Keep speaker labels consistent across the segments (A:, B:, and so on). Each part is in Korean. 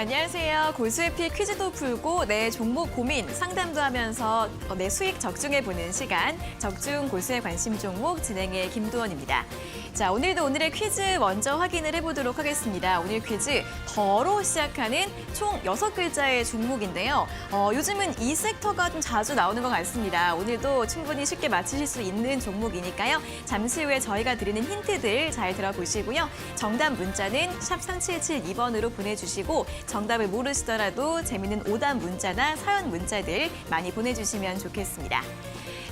A: 안녕하세요. 고수의피 퀴즈도 풀고 내 종목 고민 상담도 하면서 내 수익 적중해보는 시간, 적중 고수의 관심 종목 진행의 김도원입니다. 자, 오늘도 오늘의 퀴즈 먼저 확인을 해보도록 하겠습니다. 오늘 퀴즈 더로 시작하는 총 6글자의 종목인데요. 요즘은 이 섹터가 좀 자주 나오는 것 같습니다. 오늘도 충분히 쉽게 맞히실 수 있는 종목이니까요. 잠시 후에 저희가 드리는 힌트들 잘 들어보시고요. 정답 문자는 샵 3772번으로 보내주시고 정답을 모르시더라도 재미있는 오답 문자나 사연 문자들 많이 보내주시면 좋겠습니다.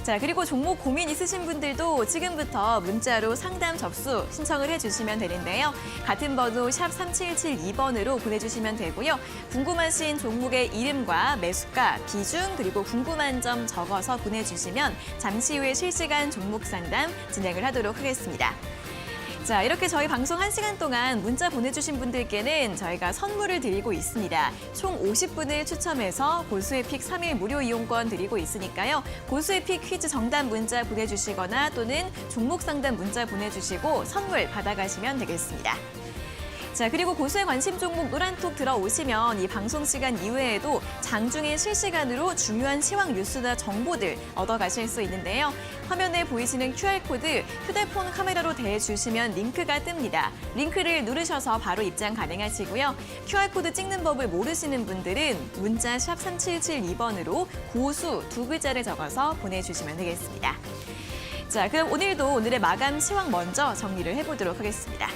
A: 자, 그리고 종목 고민 있으신 분들도 지금부터 문자로 상담 접수 신청을 해주시면 되는데요. 같은 번호 샵 3772번으로 보내주시면 되고요. 궁금하신 종목의 이름과 매수가, 비중, 그리고 궁금한 점 적어서 보내주시면 잠시 후에 실시간 종목 상담 진행을 하도록 하겠습니다. 자, 이렇게 저희 방송 1시간 동안 문자 보내주신 분들께는 저희가 선물을 드리고 있습니다. 총 50분을 추첨해서 고수의 픽 3일 무료 이용권 드리고 있으니까요. 고수의 픽 퀴즈 정답 문자 보내주시거나 또는 종목 상담 문자 보내주시고 선물 받아가시면 되겠습니다. 자, 그리고 고수의 관심 종목 노란톡 들어오시면 이 방송 시간 이외에도 장중에 실시간으로 중요한 시황 뉴스나 정보들 얻어가실 수 있는데요. 화면에 보이시는 QR코드 휴대폰 카메라로 대주시면 링크가 뜹니다. 링크를 누르셔서 바로 입장 가능하시고요. QR코드 찍는 법을 모르시는 분들은 문자 샵 3772번으로 고수 2글자를 적어서 보내주시면 되겠습니다. 자, 그럼 오늘의 마감 시황 먼저 정리를 해보도록 하겠습니다.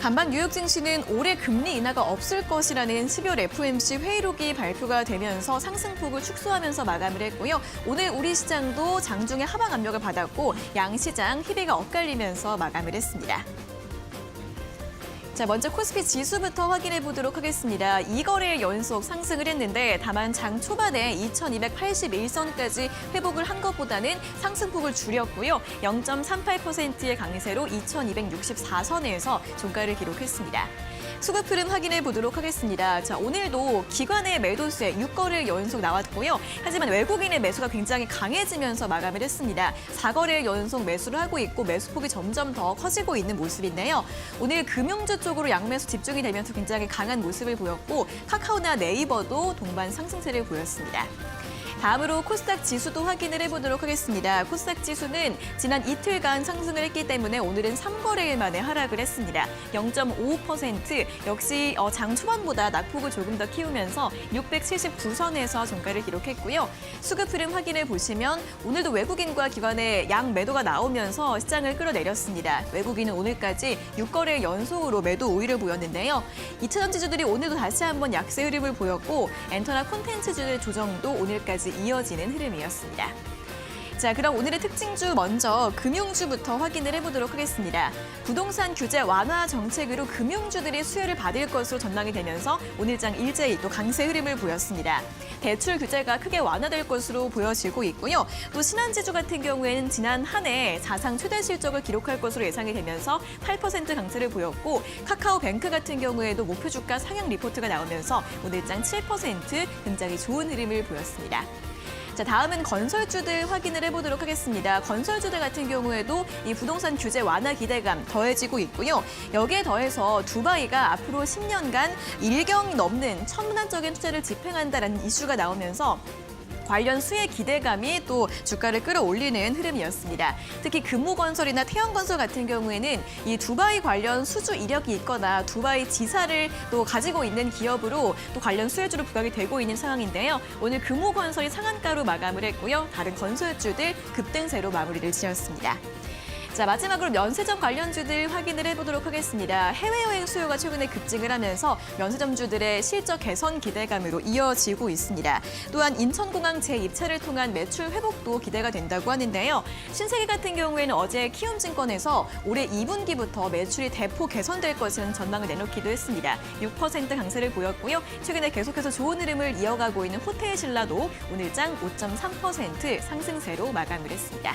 A: 간밤 뉴욕 증시는 올해 금리 인하가 없을 것이라는 12월 FOMC 회의록이 발표가 되면서 상승폭을 축소하면서 마감을 했고요. 오늘 우리 시장도 장중에 하방 압력을 받았고 양시장 희비가 엇갈리면서 마감을 했습니다. 자, 먼저 코스피 지수부터 확인해 보도록 하겠습니다. 2거래일 연속 상승을 했는데 다만 장 초반에 2281선까지 회복을 한 것보다는 상승폭을 줄였고요. 0.38%의 강세로 2264선에서 종가를 기록했습니다. 수급 흐름 확인해 보도록 하겠습니다. 자, 오늘도 기관의 매도세 6거래일 연속 나왔고요. 하지만 외국인의 매수가 굉장히 강해지면서 마감을 했습니다. 4거래일 연속 매수를 하고 있고 매수폭이 점점 더 커지고 있는 모습인데요. 오늘 금융주 쪽으로 양매수 집중이 되면서 굉장히 강한 모습을 보였고 카카오나 네이버도 동반 상승세를 보였습니다. 다음으로 코스닥 지수도 확인을 해보도록 하겠습니다. 코스닥 지수는 지난 이틀간 상승을 했기 때문에 오늘은 3거래일 만에 하락을 했습니다. 0.55% 역시 장 초반보다 낙폭을 조금 더 키우면서 679선에서 종가를 기록했고요. 수급 흐름 확인해 보시면 오늘도 외국인과 기관의 양 매도가 나오면서 시장을 끌어내렸습니다. 외국인은 오늘까지 6거래일 연속으로 매도 우위를 보였는데요. 2차전 지주들이 오늘도 다시 한번 약세 흐름을 보였고 엔터나 콘텐츠주의 조정도 오늘까지 이어지는 흐름이었습니다. 자, 그럼 오늘의 특징주 먼저 금융주부터 확인을 해보도록 하겠습니다. 부동산 규제 완화 정책으로 금융주들이 수혜를 받을 것으로 전망이 되면서 오늘장 일제히 또 강세 흐름을 보였습니다. 대출 규제가 크게 완화될 것으로 보여지고 있고요. 또 신한지주 같은 경우에는 지난 한 해 사상 최대 실적을 기록할 것으로 예상이 되면서 8% 강세를 보였고 카카오뱅크 같은 경우에도 목표 주가 상향 리포트가 나오면서 오늘장 7% 굉장히 좋은 흐름을 보였습니다. 자, 다음은 건설주들 확인을 해보도록 하겠습니다. 건설주들 같은 경우에도 이 부동산 규제 완화 기대감 더해지고 있고요. 여기에 더해서 두바이가 앞으로 10년간 1경이 넘는 천문학적인 투자를 집행한다는 이슈가 나오면서 관련 수혜 기대감이 또 주가를 끌어올리는 흐름이었습니다. 특히 금호건설이나 태영건설 같은 경우에는 이 두바이 관련 수주 이력이 있거나 두바이 지사를 또 가지고 있는 기업으로 또 관련 수혜주로 부각이 되고 있는 상황인데요. 오늘 금호건설이 상한가로 마감을 했고요. 다른 건설주들 급등세로 마무리를 지었습니다. 자, 마지막으로 면세점 관련주들 확인을 해보도록 하겠습니다. 해외여행 수요가 최근에 급증을 하면서 면세점주들의 실적 개선 기대감으로 이어지고 있습니다. 또한 인천공항 재입찰을 통한 매출 회복도 기대가 된다고 하는데요. 신세계 같은 경우에는 어제 키움증권에서 올해 2분기부터 매출이 대폭 개선될 것이라는 전망을 내놓기도 했습니다. 6% 강세를 보였고요. 최근에 계속해서 좋은 흐름을 이어가고 있는 호텔신라도 오늘장 5.3% 상승세로 마감을 했습니다.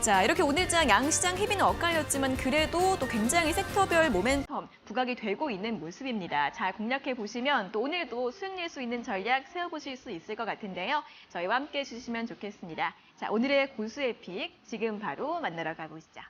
A: 자, 이렇게 오늘장 양시장 희비는 엇갈렸지만 그래도 또 굉장히 섹터별 모멘텀 부각이 되고 있는 모습입니다. 잘 공략해 보시면 또 오늘도 수익 낼 수 있는 전략 세워보실 수 있을 것 같은데요. 저희와 함께 해주시면 좋겠습니다. 자, 오늘의 고수의 픽 지금 바로 만나러 가보시죠.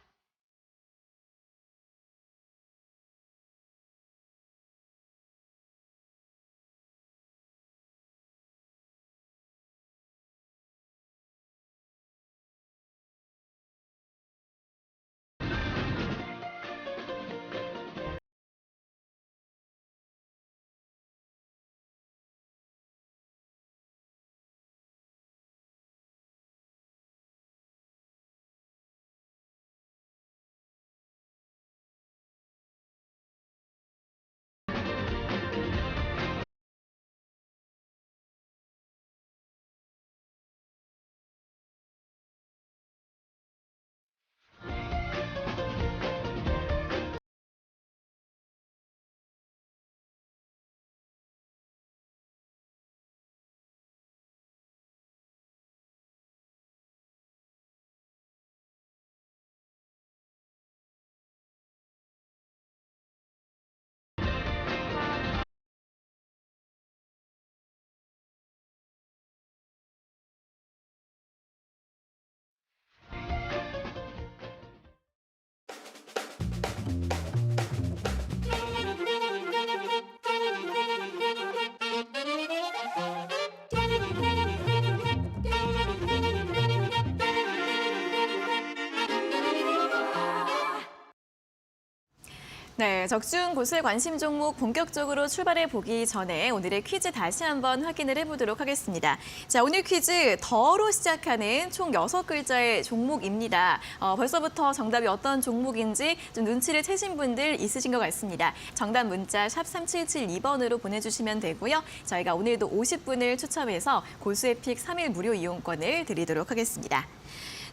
A: 네, 적중 고수의 관심 종목 본격적으로 출발해 보기 전에 오늘의 퀴즈 다시 한번 확인을 해보도록 하겠습니다. 자, 오늘 퀴즈 더로 시작하는 총 6글자의 종목입니다. 벌써부터 정답이 어떤 종목인지 좀 눈치를 채신 분들 있으신 것 같습니다. 정답 문자 샵 3772번으로 보내주시면 되고요. 저희가 오늘도 50분을 추첨해서 고수의 픽 3일 무료 이용권을 드리도록 하겠습니다.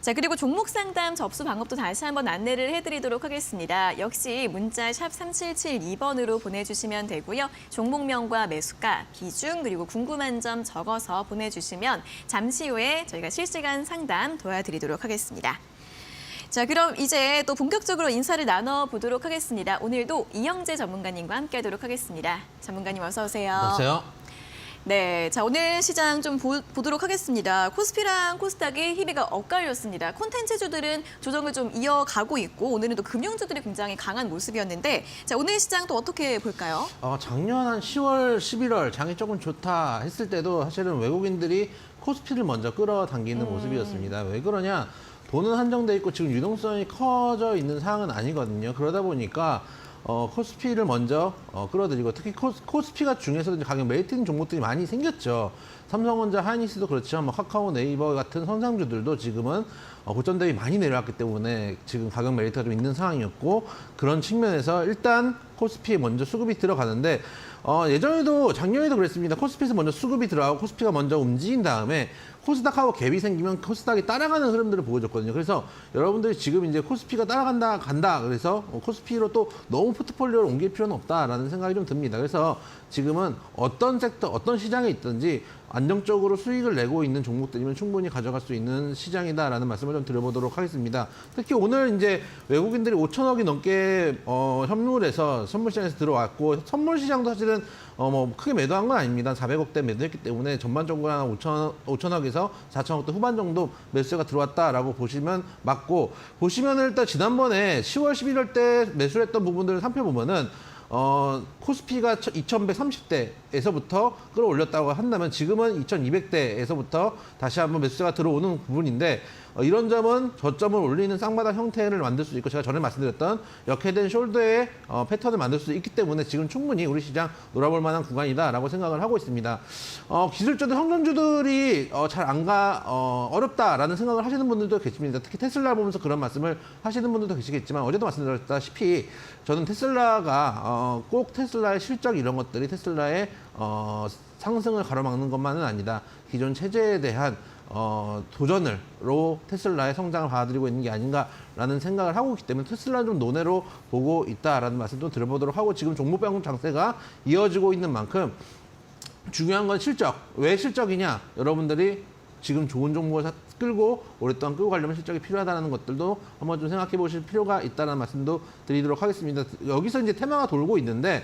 A: 자, 그리고 종목 상담 접수 방법도 다시 한번 안내를 해드리도록 하겠습니다. 역시 문자 샵 3772번으로 보내주시면 되고요. 종목명과 매수가, 비중, 그리고 궁금한 점 적어서 보내주시면 잠시 후에 저희가 실시간 상담 도와드리도록 하겠습니다. 자, 그럼 이제 또 본격적으로 인사를 나눠보도록 하겠습니다. 오늘도 이영재 전문가님과 함께하도록 하겠습니다. 전문가님 어서 오세요.
B: 안녕하세요.
A: 네, 자 오늘 시장 좀 보도록 하겠습니다. 코스피랑 코스닥이 희비가 엇갈렸습니다. 콘텐츠주들은 조정을 좀 이어가고 있고 오늘은 또 금융주들이 굉장히 강한 모습이었는데 자 오늘 시장 또 어떻게 볼까요?
B: 작년 한 10월, 11월 장이 조금 좋다 했을 때도 사실은 외국인들이 코스피를 먼저 끌어당기는 모습이었습니다. 왜 그러냐? 돈은 한정돼 있고 지금 유동성이 커져 있는 상황은 아니거든요. 그러다 보니까 코스피를 먼저 끌어들이고 특히 코스피가 중에서도 가격 메리트인 종목들이 많이 생겼죠. 삼성전자, 하이닉스도 그렇지만 카카오, 네이버 같은 선상주들도 지금은 고점 대비 많이 내려왔기 때문에 지금 가격 메리트가 좀 있는 상황이었고 그런 측면에서 일단 코스피에 먼저 수급이 들어가는데 예전에도 작년에도 그랬습니다. 코스피에서 먼저 수급이 들어가고 코스피가 먼저 움직인 다음에 코스닥하고 갭이 생기면 코스닥이 따라가는 흐름들을 보여줬거든요. 그래서 여러분들이 지금 이제 코스피가 간다. 그래서 코스피로 또 너무 포트폴리오를 옮길 필요는 없다라는 생각이 좀 듭니다. 그래서 지금은 어떤 섹터, 어떤 시장에 있든지 안정적으로 수익을 내고 있는 종목들이면 충분히 가져갈 수 있는 시장이다라는 말씀을 좀 드려보도록 하겠습니다. 특히 오늘 이제 외국인들이 5천억이 넘게 현물에서 선물 시장에서 들어왔고 선물 시장도 사실은 크게 매도한 건 아닙니다. 400억대 매도했기 때문에 전반적으로 한 5천억에서 4천억대 후반 정도 매수가 들어왔다라고 보시면 맞고 보시면 일단 지난번에 10월, 11월 때 매수를 했던 부분들을 살펴보면은 코스피가 2130대에서부터 끌어올렸다고 한다면 지금은 2200대에서부터 다시 한번 매수세가 들어오는 부분인데 이런 점은 저점을 올리는 쌍바닥 형태를 만들 수 있고 제가 전에 말씀드렸던 역헤드앤 숄더의 패턴을 만들 수 있기 때문에 지금 충분히 우리 시장 놀아볼 만한 구간이다라고 생각을 하고 있습니다. 기술주들, 성장주들이 잘 안 어렵다라는 생각을 하시는 분들도 계십니다. 특히 테슬라 보면서 그런 말씀을 하시는 분들도 계시겠지만 어제도 말씀드렸다시피 저는 테슬라가 꼭 테슬라의 실적 이런 것들이 테슬라의 상승을 가로막는 것만은 아니다. 기존 체제에 대한 도전으로 테슬라의 성장을 받아들이고 있는 게 아닌가라는 생각을 하고 있기 때문에 테슬라는 좀 논외로 보고 있다라는 말씀도 드려보도록 하고 지금 종목별 장세가 이어지고 있는 만큼 중요한 건 실적. 왜 실적이냐? 여러분들이 지금 좋은 종목을 끌고 오랫동안 끌고 가려면 실적이 필요하다는 것들도 한번 좀 생각해 보실 필요가 있다는 말씀도 드리도록 하겠습니다. 여기서 이제 테마가 돌고 있는데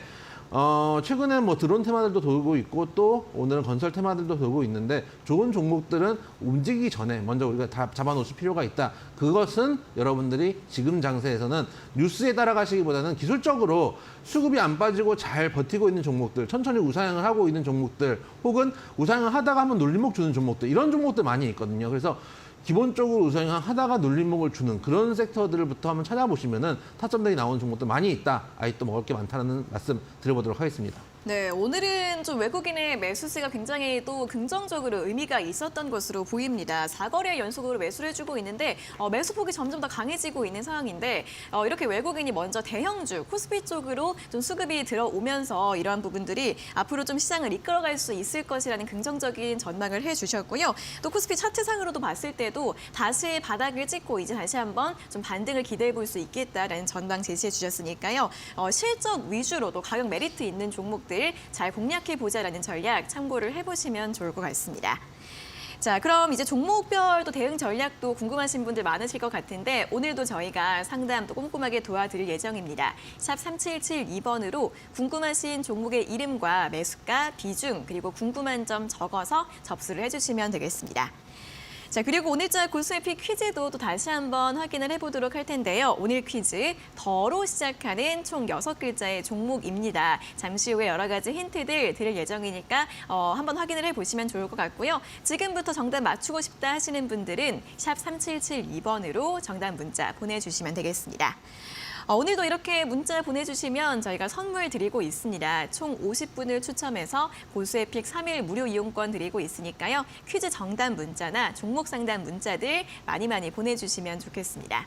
B: 최근에 드론 테마들도 돌고 있고 또 오늘은 건설 테마들도 돌고 있는데 좋은 종목들은 움직이기 전에 먼저 우리가 다 잡아놓을 필요가 있다. 그것은 여러분들이 지금 장세에서는 뉴스에 따라가시기보다는 기술적으로 수급이 안 빠지고 잘 버티고 있는 종목들, 천천히 우상향을 하고 있는 종목들 혹은 우상향을 하다가 한번 눌림목 주는 종목들 이런 종목들 많이 있거든요. 그래서 기본적으로 우상향 하다가 눌림목을 주는 그런 섹터들부터 한번 찾아보시면은 타점들이 나오는 종목들 많이 있다. 아직도 먹을 게 많다는 말씀 드려보도록 하겠습니다.
A: 네, 오늘은 좀 외국인의 매수세가 굉장히 또 긍정적으로 의미가 있었던 것으로 보입니다. 4거래 연속으로 매수를 해주고 있는데 매수폭이 점점 더 강해지고 있는 상황인데 이렇게 외국인이 먼저 대형주, 코스피 쪽으로 좀 수급이 들어오면서 이러한 부분들이 앞으로 좀 시장을 이끌어갈 수 있을 것이라는 긍정적인 전망을 해주셨고요. 또 코스피 차트상으로도 봤을 때도 다시 바닥을 찍고 이제 다시 한번 좀 반등을 기대해 볼 수 있겠다라는 전망 제시해 주셨으니까요. 실적 위주로도 가격 메리트 있는 종목들 잘 공략해보자라는 전략 참고를 해보시면 좋을 것 같습니다. 자, 그럼 이제 종목별 또 대응 전략도 궁금하신 분들 많으실 것 같은데 오늘도 저희가 상담 또 꼼꼼하게 도와드릴 예정입니다. 샵 3772번으로 궁금하신 종목의 이름과 매수가, 비중, 그리고 궁금한 점 적어서 접수를 해주시면 되겠습니다. 자, 그리고 오늘자 고수의 픽 퀴즈도 또 다시 한번 확인을 해보도록 할 텐데요. 오늘 퀴즈 더로 시작하는 총 6글자의 종목입니다. 잠시 후에 여러 가지 힌트들 드릴 예정이니까 한번 확인을 해보시면 좋을 것 같고요. 지금부터 정답 맞추고 싶다 하시는 분들은 샵 3772번으로 정답 문자 보내주시면 되겠습니다. 오늘도 이렇게 문자 보내주시면 저희가 선물 드리고 있습니다. 총 50분을 추첨해서 고수에픽 3일 무료 이용권 드리고 있으니까요. 퀴즈 정답 문자나 종목 상담 문자들 많이 보내주시면 좋겠습니다.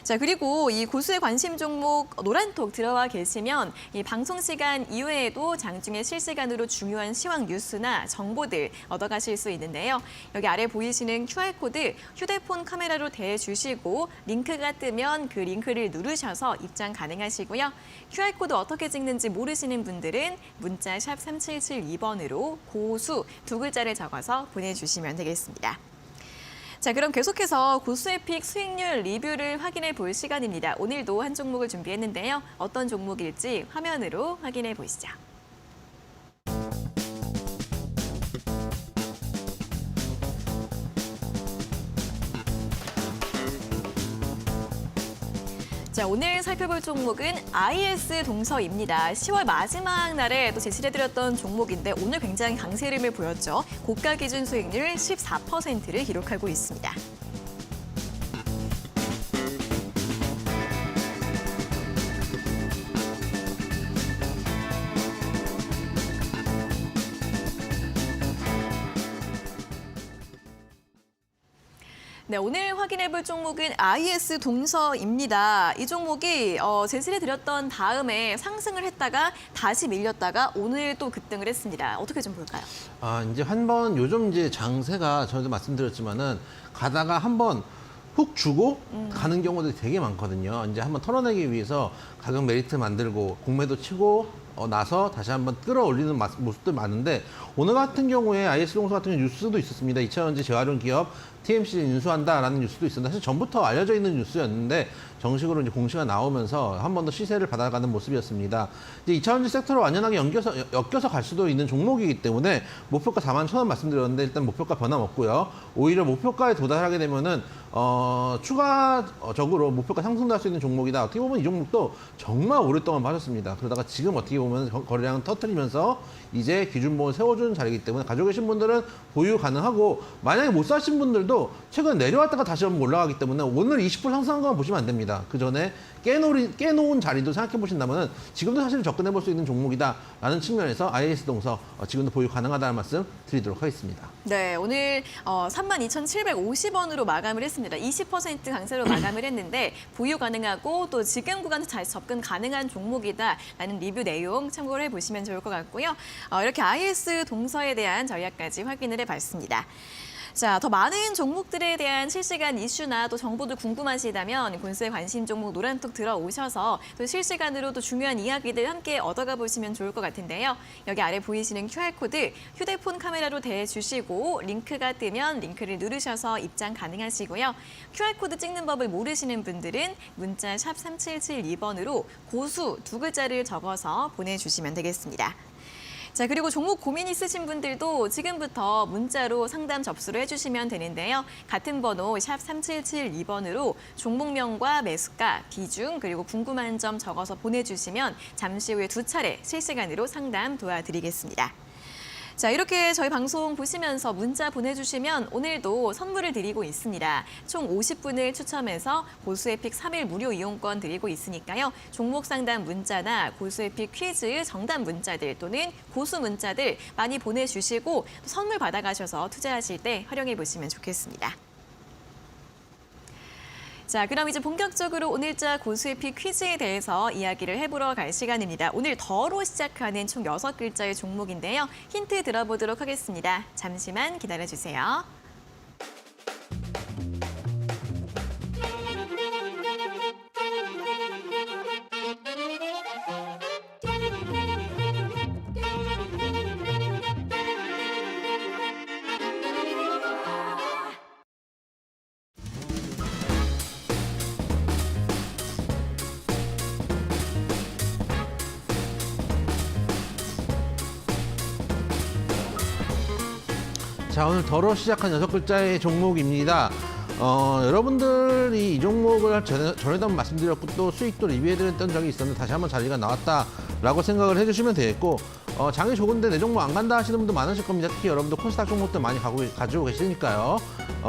A: 자, 그리고 이 고수의 관심 종목 노란톡 들어와 계시면 이 방송 시간 이외에도 장중에 실시간으로 중요한 시황 뉴스나 정보들 얻어가실 수 있는데요. 여기 아래 보이시는 QR코드 휴대폰 카메라로 대주시고 링크가 뜨면 그 링크를 누르셔서 입장 가능하시고요. QR코드 어떻게 찍는지 모르시는 분들은 문자 샵 3772번으로 고수 두 글자를 적어서 보내주시면 되겠습니다. 자, 그럼 계속해서 고수에픽 수익률 리뷰를 확인해 볼 시간입니다. 오늘도 한 종목을 준비했는데요. 어떤 종목일지 화면으로 확인해 보시죠. 자, 오늘 살펴볼 종목은 IS 동서입니다. 10월 마지막 날에 또 제시해드렸던 종목인데 오늘 굉장히 강세 흐름을 보였죠. 고가 기준 수익률 14%를 기록하고 있습니다. 네, 오늘 확인해볼 종목은 IS 동서입니다. 이 종목이 제시해드렸던 다음에 상승을 했다가 다시 밀렸다가 오늘 또 급등을 했습니다. 어떻게 좀 볼까요?
B: 이제 한 번 요즘 이제 장세가 저도 말씀드렸지만은 가다가 한번 훅 주고 가는 경우들이 되게 많거든요. 이제 한번 털어내기 위해서 가격 메리트 만들고 공매도 치고 나서 다시 한번 끌어올리는 모습들 많은데 오늘 같은 경우에 IS동서 같은 경우 뉴스도 있었습니다. 2차전지 재활용 기업 TMC를 인수한다라는 뉴스도 있었는데 사실 전부터 알려져 있는 뉴스였는데 정식으로 이제 공시가 나오면서 한 번 더 시세를 받아가는 모습이었습니다. 이제 2차전지 섹터로 완연하게 엮여서 갈 수도 있는 종목이기 때문에 목표가 41,000원 말씀드렸는데 일단 목표가 변함없고요. 오히려 목표가에 도달하게 되면은 추가적으로 목표가 상승할 수 있는 종목이다. 어떻게 보면 이 종목도 정말 오랫동안 빠졌습니다. 그러다가 지금 어떻게 보면 거래량을 터뜨리면서 이제 기준봉을 세워주는 자리이기 때문에 가지고 계신 분들은 보유 가능하고 만약에 못 사신 분들도 최근에 내려왔다가 다시 한번 올라가기 때문에 오늘 20% 상승한 것만 보시면 안 됩니다. 그 전에 깨놓은 자리도 생각해 보신다면 지금도 사실 접근해 볼 수 있는 종목이다라는 측면에서 IS동서 지금도 보유 가능하다는 말씀 드리도록 하겠습니다.
A: 네, 오늘 32,750원으로 마감을 했습니다. 20% 강세로 마감을 했는데 보유 가능하고 또 지금 구간에서 다시 접근 가능한 종목이다라는 리뷰 내용 참고를 해보시면 좋을 것 같고요. 이렇게 IS 동서에 대한 전략까지 확인을 해봤습니다. 자, 더 많은 종목들에 대한 실시간 이슈나 또 정보들 궁금하시다면 곤수의 관심 종목 노란톡 들어오셔서 또 실시간으로 또 중요한 이야기들 함께 얻어가 보시면 좋을 것 같은데요. 여기 아래 보이시는 QR코드 휴대폰 카메라로 대주시고 링크가 뜨면 링크를 누르셔서 입장 가능하시고요. QR코드 찍는 법을 모르시는 분들은 문자 샵 3772번으로 고수 두 글자를 적어서 보내주시면 되겠습니다. 자, 그리고 종목 고민 있으신 분들도 지금부터 문자로 상담 접수를 해주시면 되는데요. 같은 번호 샵 3772번으로 종목명과 매수가, 비중, 그리고 궁금한 점 적어서 보내주시면 잠시 후에 2차례 실시간으로 상담 도와드리겠습니다. 자, 이렇게 저희 방송 보시면서 문자 보내주시면 오늘도 선물을 드리고 있습니다. 총 50분을 추첨해서 고수에픽 3일 무료 이용권 드리고 있으니까요. 종목 상담 문자나 고수에픽 퀴즈 정답 문자들 또는 고수 문자들 많이 보내주시고 선물 받아가셔서 투자하실 때 활용해 보시면 좋겠습니다. 자, 그럼 이제 본격적으로 오늘자 고수에픽 퀴즈에 대해서 이야기를 해보러 갈 시간입니다. 오늘 더로 시작하는 총 6글자의 종목인데요. 힌트 들어보도록 하겠습니다. 잠시만 기다려주세요.
B: 자, 오늘 더러 시작한 6글자의 종목입니다. 여러분들이 이 종목을 전에도 한번 말씀드렸고 또 수익도 리뷰해드렸던 적이 있었는데 다시 한번 자리가 나왔다라고 생각을 해주시면 되겠고 장이 좋은데 내 종목 안 간다 하시는 분도 많으실 겁니다. 특히 여러분들 코스닥 종목들 많이 가지고 계시니까요.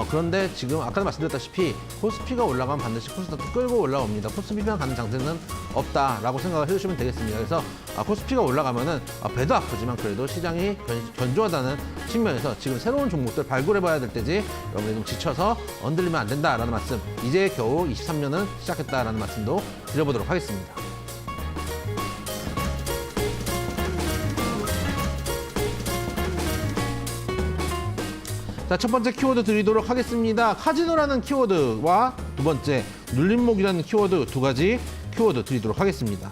B: 그런데 지금 아까도 말씀드렸다시피 코스피가 올라가면 반드시 코스닥도 끌고 올라옵니다. 코스피만 가는 장세는 없다라고 생각을 해주시면 되겠습니다. 그래서 코스피가 올라가면은 배도 아프지만 그래도 시장이 견조하다는 측면에서 지금 새로운 종목들 발굴해봐야 될 때지 여러분이 좀 지쳐서 흔들리면 안 된다라는 말씀, 이제 겨우 23년은 시작했다라는 말씀도 드려보도록 하겠습니다. 자, 첫 번째 키워드 드리도록 하겠습니다. 카지노라는 키워드와 두 번째 눌림목이라는 키워드, 두 가지 키워드 드리도록 하겠습니다.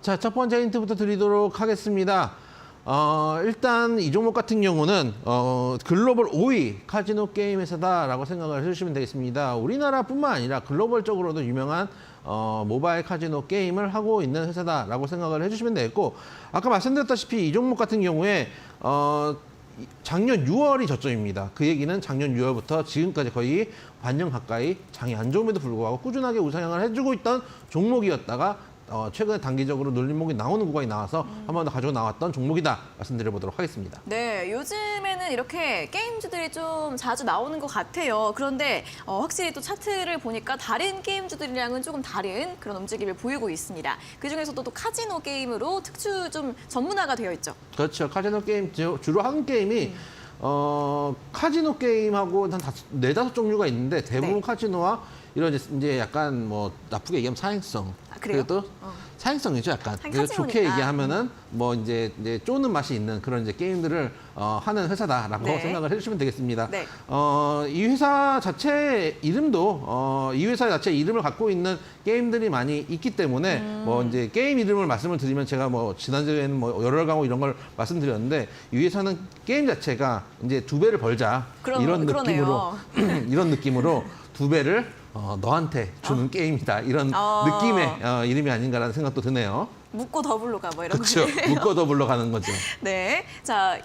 B: 자, 첫 번째 힌트부터 드리도록 하겠습니다. 일단 이 종목 같은 경우는 글로벌 5위 카지노 게임 회사다라고 생각을 해주시면 되겠습니다. 우리나라뿐만 아니라 글로벌적으로도 유명한 모바일 카지노 게임을 하고 있는 회사다라고 생각을 해주시면 되겠고, 아까 말씀드렸다시피 이 종목 같은 경우에 작년 6월이 저점입니다. 그 얘기는 작년 6월부터 지금까지 거의 반년 가까이 장이 안 좋음에도 불구하고 꾸준하게 우상향을 해주고 있던 종목이었다가 최근에 단기적으로 눌림목이 나오는 구간이 나와서 한 번 더 가지고 나왔던 종목이다 말씀드려보도록 하겠습니다.
A: 네, 요즘에는 이렇게 게임주들이 좀 자주 나오는 것 같아요. 그런데 확실히 또 차트를 보니까 다른 게임주들이랑은 조금 다른 그런 움직임을 보이고 있습니다. 그중에서도 또 카지노 게임으로 좀 전문화가 되어 있죠.
B: 그렇죠. 카지노 게임 주로 하는 게임이 카지노 게임하고 한 네다섯 종류가 있는데 대부분
A: 네.
B: 카지노와 이런 이제 약간 뭐 나쁘게 얘기하면 사행성.
A: 그래요?
B: 그래도 사행성이죠, 약간. 그래서 좋게
A: 카지노니까.
B: 얘기하면은 뭐 이제 쪼는 맛이 있는 그런 이제 게임들을 하는 회사다라고
A: 네.
B: 생각을 해주시면 되겠습니다.
A: 네.
B: 이 회사 자체 이름도 이 회사 자체 이름을 갖고 있는 게임들이 많이 있기 때문에 뭐 이제 게임 이름을 말씀을 드리면 제가 뭐 지난주에는 뭐 열혈 강호 이런 걸 말씀드렸는데 이 회사는 게임 자체가 이제 2배를 벌자 이런
A: 그러네요.
B: 느낌으로 이런 느낌으로 2배를 너한테 주는 게임이다. 이런 느낌의 이름이 아닌가라는 생각도 드네요.
A: 묻고 더블로 가 뭐 이런
B: 그렇죠.
A: 거네요.
B: 묶어 더블로 가는 거죠.
A: 네, 자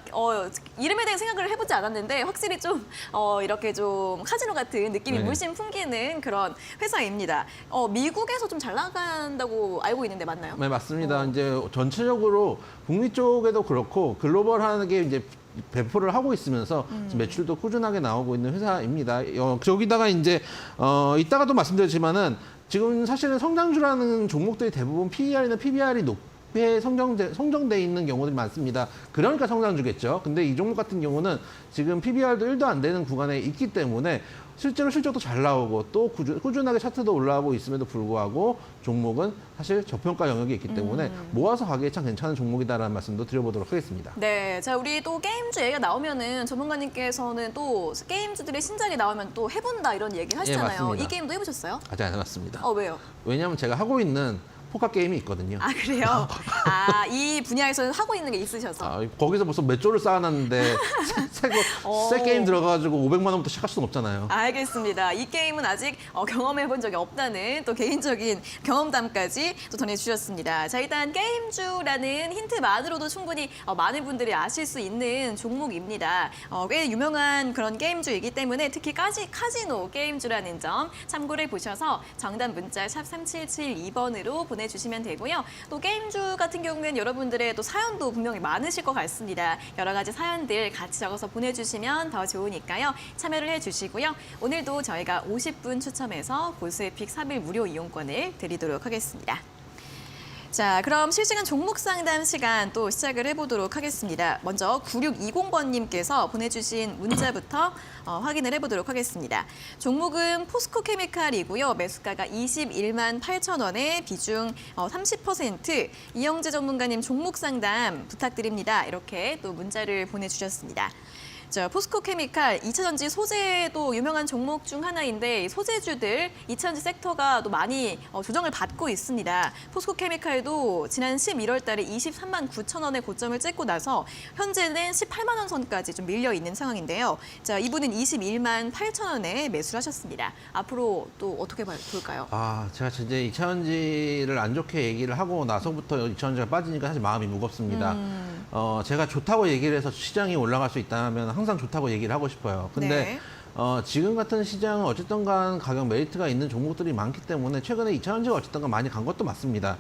A: 이름에 대한 생각을 해보지 않았는데 확실히 좀 이렇게 좀 카지노 같은 느낌이
B: 네.
A: 물씬 풍기는 그런 회사입니다. 미국에서 좀 잘 나간다고 알고 있는데 맞나요?
B: 네, 맞습니다. 이제 전체적으로 북미 쪽에도 그렇고 글로벌하게 이제 배포를 하고 있으면서 매출도 꾸준하게 나오고 있는 회사입니다. 저기다가 이제 이따가도 말씀드렸지만은 지금 사실은 성장주라는 종목들이 대부분 PER이나 PBR이 높게 성정돼 있는 경우들이 많습니다. 그러니까 성장주겠죠. 근데 이 종목 같은 경우는 지금 PBR도 1도 안 되는 구간에 있기 때문에 실제로 실적도 잘 나오고 또 꾸준하게 차트도 올라가고 있음에도 불구하고 종목은 사실 저평가 영역에 있기 때문에 모아서 가기에 참 괜찮은 종목이다라는 말씀도 드려보도록 하겠습니다.
A: 네, 자 우리 또 게임주 얘기가 나오면은 전문가님께서는 또 게임주들의 신작이 나오면 또 해본다 이런 얘기 하시잖아요.
B: 맞습니다.
A: 이 게임도 해보셨어요?
B: 아직 안 해봤습니다.
A: 왜요?
B: 왜냐하면 제가 하고 있는 포커 게임이 있거든요.
A: 아 그래요? 이 분야에서는 하고 있는 게 있으셔서.
B: 거기서 벌써 몇 조를 쌓아놨는데 새 게임 들어가가지고 500만 원부터 시작할 수는 없잖아요.
A: 알겠습니다. 이 게임은 아직 경험해본 적이 없다는 또 개인적인 경험담까지 또 전해주셨습니다. 자 일단 게임주라는 힌트만으로도 충분히 많은 분들이 아실 수 있는 종목입니다. 꽤 유명한 그런 게임주이기 때문에 특히 카지노 게임주라는 점 참고를 보셔서 정답 문자 샵 3772번으로 보내주시면 되고요. 또 게임주 같은 경우에는 여러분들의 또 사연도 분명히 많으실 것 같습니다. 여러 가지 사연들 같이 적어서 보내주시면 더 좋으니까요. 참여를 해주시고요. 오늘도 저희가 50분 추첨해서 보스에픽 3일 무료 이용권을 드리도록 하겠습니다. 자, 그럼 실시간 종목 상담 시간 또 시작을 해보도록 하겠습니다. 먼저 9620번님께서 보내주신 문자부터 확인을 해보도록 하겠습니다. 종목은 포스코 케미칼이고요. 매수가가 21만 8천 원에 비중 30%. 이영재 전문가님 종목 상담 부탁드립니다. 이렇게 또 문자를 보내주셨습니다. 자, 포스코케미칼 2차전지 소재도 유명한 종목 중 하나인데 소재주들 2차전지 섹터가 또 많이 조정을 받고 있습니다. 포스코케미칼도 지난 11월 달에 23만 9천 원의 고점을 찍고 나서 현재는 18만 원 선까지 좀 밀려 있는 상황인데요. 자, 이분은 21만 8천 원에 매수를 하셨습니다. 앞으로 또 어떻게 볼까요?
B: 제가 이제 2차전지를 안 좋게 얘기를 하고 나서부터 2차전지가 빠지니까 사실 마음이 무겁습니다. 제가 좋다고 얘기를 해서 시장이 올라갈 수 있다면 항상 좋다고 얘기를 하고 싶어요. 근데
A: 네.
B: 지금 같은 시장은 어쨌든 간 가격 메리트가 있는 종목들이 많기 때문에 최근에 2차전지가 어쨌든 간 많이 간 것도 맞습니다.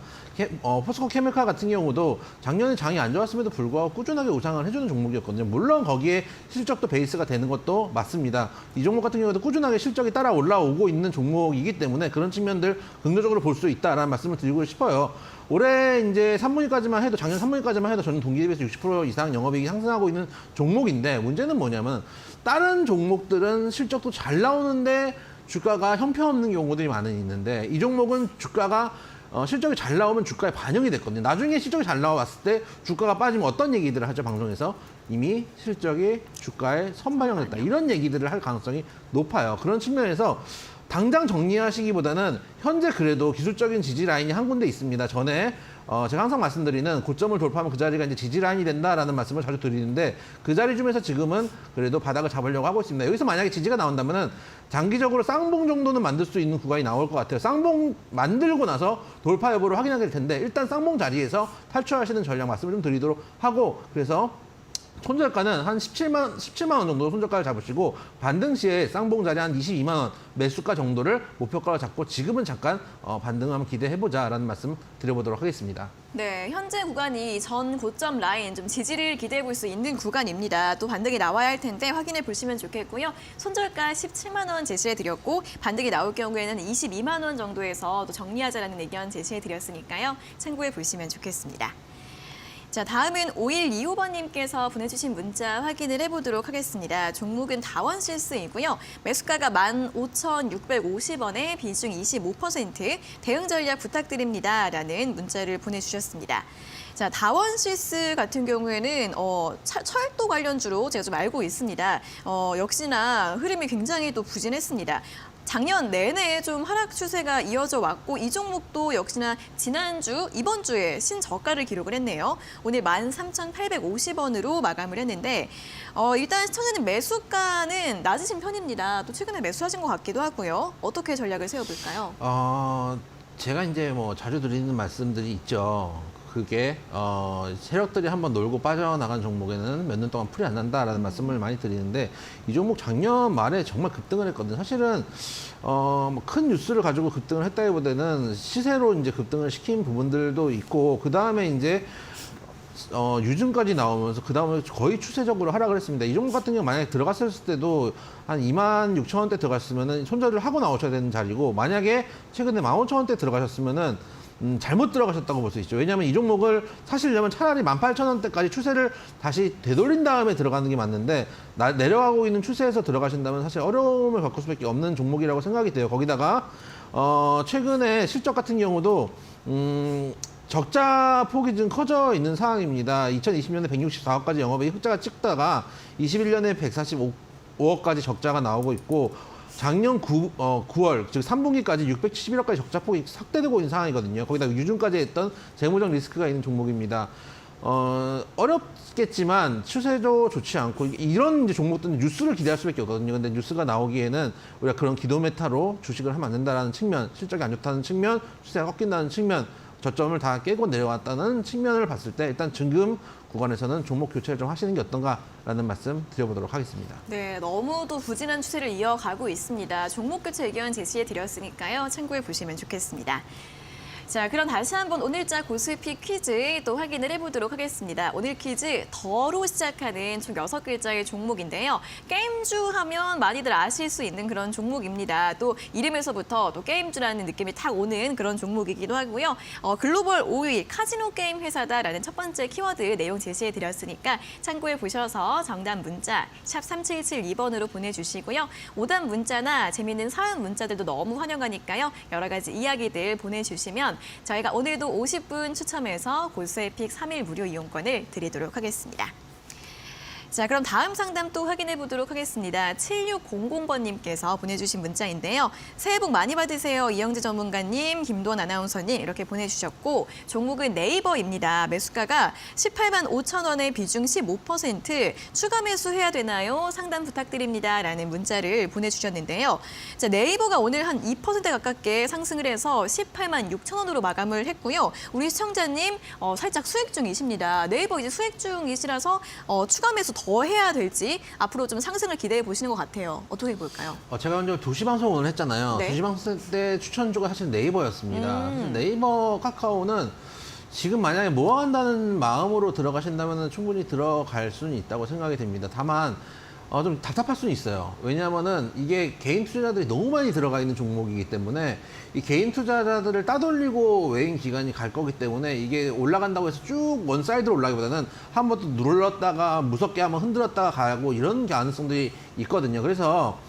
B: 포스코 케미칼 같은 경우도 작년에 장이 안 좋았음에도 불구하고 꾸준하게 우상을 해주는 종목이었거든요. 물론 거기에 실적도 베이스가 되는 것도 맞습니다. 이 종목 같은 경우도 꾸준하게 실적이 따라 올라오고 있는 종목이기 때문에 그런 측면들 긍정적으로 볼 수 있다라는 말씀을 드리고 싶어요. 올해 이제 3분기까지만 해도 작년 3분기까지만 해도 저는 동기 대비해서 60% 이상 영업이익이 상승하고 있는 종목인데 문제는 뭐냐면 다른 종목들은 실적도 잘 나오는데 주가가 형편없는 경우들이 많이 있는데 이 종목은 주가가 실적이 잘 나오면 주가에 반영이 됐거든요. 나중에 실적이 잘 나왔을 때 주가가 빠지면 어떤 얘기들을 하죠, 방송에서? 이미 실적이 주가에 선반영됐다. 이런 얘기들을 할 가능성이 높아요. 그런 측면에서 당장 정리하시기보다는 현재 그래도 기술적인 지지 라인이 한 군데 있습니다. 전에 제가 항상 말씀드리는 고점을 돌파하면 그 자리가 이제 지지 라인이 된다라는 말씀을 자주 드리는데 그 자리 중에서 지금은 그래도 바닥을 잡으려고 하고 있습니다. 여기서 만약에 지지가 나온다면은 장기적으로 쌍봉 정도는 만들 수 있는 구간이 나올 것 같아요. 쌍봉 만들고 나서 돌파 여부를 확인하게 될 텐데 일단 쌍봉 자리에서 탈출하시는 전략 말씀을 좀 드리도록 하고 그래서 손절가는 한 17만 원 정도 손절가를 잡으시고 반등 시에 쌍봉 자리 한 22만 원 매수가 정도를 목표가로 잡고 지금은 잠깐 반등하면 기대해보자라는 말씀 드려보도록 하겠습니다.
A: 네, 현재 구간이 전 고점 라인 좀 지지를 기대해 볼 수 있는 구간입니다. 또 반등이 나와야 할 텐데 확인해 보시면 좋겠고요. 손절가 17만 원 제시해 드렸고 반등이 나올 경우에는 22만 원 정도에서 또 정리하자라는 의견 제시해 드렸으니까요. 참고해 보시면 좋겠습니다. 자, 다음은 5125번님께서 보내주신 문자 확인을 해보도록 하겠습니다. 종목은 다원실스이고요. 매수가가 15,650원에 비중 25%, 대응 전략 부탁드립니다. 라는 문자를 보내주셨습니다. 자, 다원실스 같은 경우에는 철도 관련주로 제가 좀 알고 있습니다. 역시나 흐름이 굉장히 또 부진했습니다. 작년 내내 좀 하락 추세가 이어져 왔고 이 종목도 역시나 지난주, 이번 주에 신저가를 기록을 했네요. 오늘 13,850원으로 마감을 했는데 일단 시청자님 매수가는 낮으신 편입니다. 또 최근에 매수하신 것 같기도 하고요. 어떻게 전략을 세워볼까요?
B: 제가 이제 뭐 자주 드리는 말씀들이 있죠. 그게 세력들이 한번 놀고 빠져나간 종목에는 몇 년 동안 풀이 안 난다라는 말씀을 많이 드리는데 이 종목 작년 말에 정말 급등을 했거든요. 사실은 큰 뉴스를 가지고 급등을 했다기보다는 시세로 이제 급등을 시킨 부분들도 있고 그 다음에 이제 유증까지 나오면서 그 다음에 거의 추세적으로 하락을 했습니다. 이 종목 같은 경우 만약에 들어갔을 때도 한 26,000원대 들어갔으면은 손절을 하고 나오셔야 되는 자리고 만약에 최근에 15,000원대 들어가셨으면은 잘못 들어가셨다고 볼 수 있죠. 왜냐하면 이 종목을 사시려면 차라리 18,000원대까지 추세를 다시 되돌린 다음에 들어가는 게 맞는데 내려가고 있는 추세에서 들어가신다면 사실 어려움을 겪을 수밖에 없는 종목이라고 생각이 돼요. 거기다가 최근에 실적 같은 경우도 적자 폭이 좀 커져 있는 상황입니다. 2020년에 164억까지 영업이익 흑자가 찍다가 21년에 145억까지 적자가 나오고 있고 작년 9월, 즉 3분기까지 671억까지 적자폭이 확대되고 있는 상황이거든요. 거기다 유증까지 했던 재무적 리스크가 있는 종목입니다. 어렵겠지만 추세도 좋지 않고 이런 이제 종목들은 뉴스를 기대할 수밖에 없거든요. 근데 뉴스가 나오기에는 우리가 그런 기도 메타로 주식을 하면 안 된다는 측면, 실적이 안 좋다는 측면, 추세가 꺾인다는 측면, 저점을 다 깨고 내려왔다는 측면을 봤을 때 일단 지금 구간에서는 종목 교체를 좀 하시는 게 어떤가라는 말씀 드려보도록 하겠습니다.
A: 네, 너무도 부진한 추세를 이어가고 있습니다. 종목 교체 의견 제시해 드렸으니까요. 참고해 보시면 좋겠습니다. 자, 그럼 다시 한번 오늘자 고수익 퀴즈 또 확인을 해보도록 하겠습니다. 오늘 퀴즈 더로 시작하는 총 6글자의 종목인데요. 게임주 하면 많이들 아실 수 있는 그런 종목입니다. 또 이름에서부터 또 게임주라는 느낌이 탁 오는 그런 종목이기도 하고요. 글로벌 5위 카지노 게임 회사다라는 첫 번째 키워드 내용 제시해 드렸으니까 참고해 보셔서 정답 문자 샵 3772번으로 보내주시고요. 오답 문자나 재미있는 사연 문자들도 너무 환영하니까요. 여러 가지 이야기들 보내주시면 저희가 오늘도 50분 추첨해서 골수의 픽 3일 무료 이용권을 드리도록 하겠습니다. 자, 그럼 다음 상담 또 확인해 보도록 하겠습니다. 7600번님께서 보내주신 문자인데요. 새해 복 많이 받으세요. 이영재 전문가님, 김도원 아나운서님 이렇게 보내주셨고 종목은 네이버입니다. 매수가가 18만 5천 원에 비중 15% 추가 매수해야 되나요? 상담 부탁드립니다. 라는 문자를 보내주셨는데요. 자, 네이버가 오늘 한 2% 가깝게 상승을 해서 18만 6천 원으로 마감을 했고요. 우리 시청자님 살짝 수익 중이십니다. 네이버 이제 수익 중이시라서 추가 매수 더 해야 될지 앞으로 좀 상승을 기대해 보시는 것 같아요. 어떻게 볼까요?
B: 제가 먼저 2시 방송 오늘 했잖아요.
A: 네.
B: 2시 방송 때 추천주가 사실 네이버였습니다. 사실 네이버 카카오는 지금 만약에 모아간다는 마음으로 들어가신다면 충분히 들어갈 수는 있다고 생각이 됩니다. 다만 좀 답답할 수는 있어요. 왜냐하면은 이게 개인 투자자들이 너무 많이 들어가 있는 종목이기 때문에 이 개인 투자자들을 따돌리고 외인 기간이 갈 거기 때문에 이게 올라간다고 해서 쭉 원사이드로 올라가기보다는 한 번 또 눌렀다가 무섭게 한번 흔들었다가 가고 이런 가능성들이 있거든요. 그래서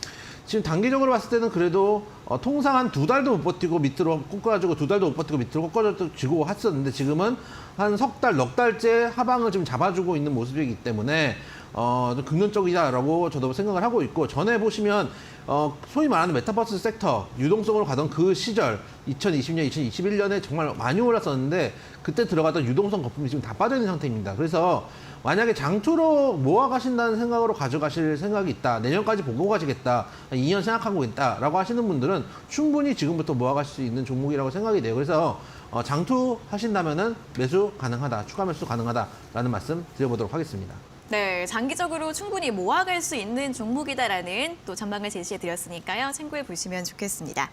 B: 지금 단기적으로 봤을 때는 그래도 통상 한 2달도 못 버티고 밑으로 꺾어가지고 2달도 못 버티고 밑으로 꺾어지고 했었는데 지금은 한 석 달, 넉 달째 하방을 지금 잡아주고 있는 모습이기 때문에 좀 긍정적이다라고 저도 생각을 하고 있고 전에 보시면 소위 말하는 메타버스 섹터 유동성으로 가던 그 시절 2020년, 2021년에 정말 많이 올랐었는데 그때 들어갔던 유동성 거품이 지금 다 빠져 있는 상태입니다. 그래서 만약에 장투로 모아가신다는 생각으로 가져가실 생각이 있다. 내년까지 보고 가시겠다. 2년 생각하고 있다라고 하시는 분들은 충분히 지금부터 모아가실 수 있는 종목이라고 생각이 돼요. 그래서 장투 하신다면은 매수 가능하다. 추가 매수 가능하다라는 말씀 드려보도록 하겠습니다.
A: 네, 장기적으로 충분히 모아갈 수 있는 종목이다라는 또 전망을 제시해 드렸으니까요. 참고해 보시면 좋겠습니다.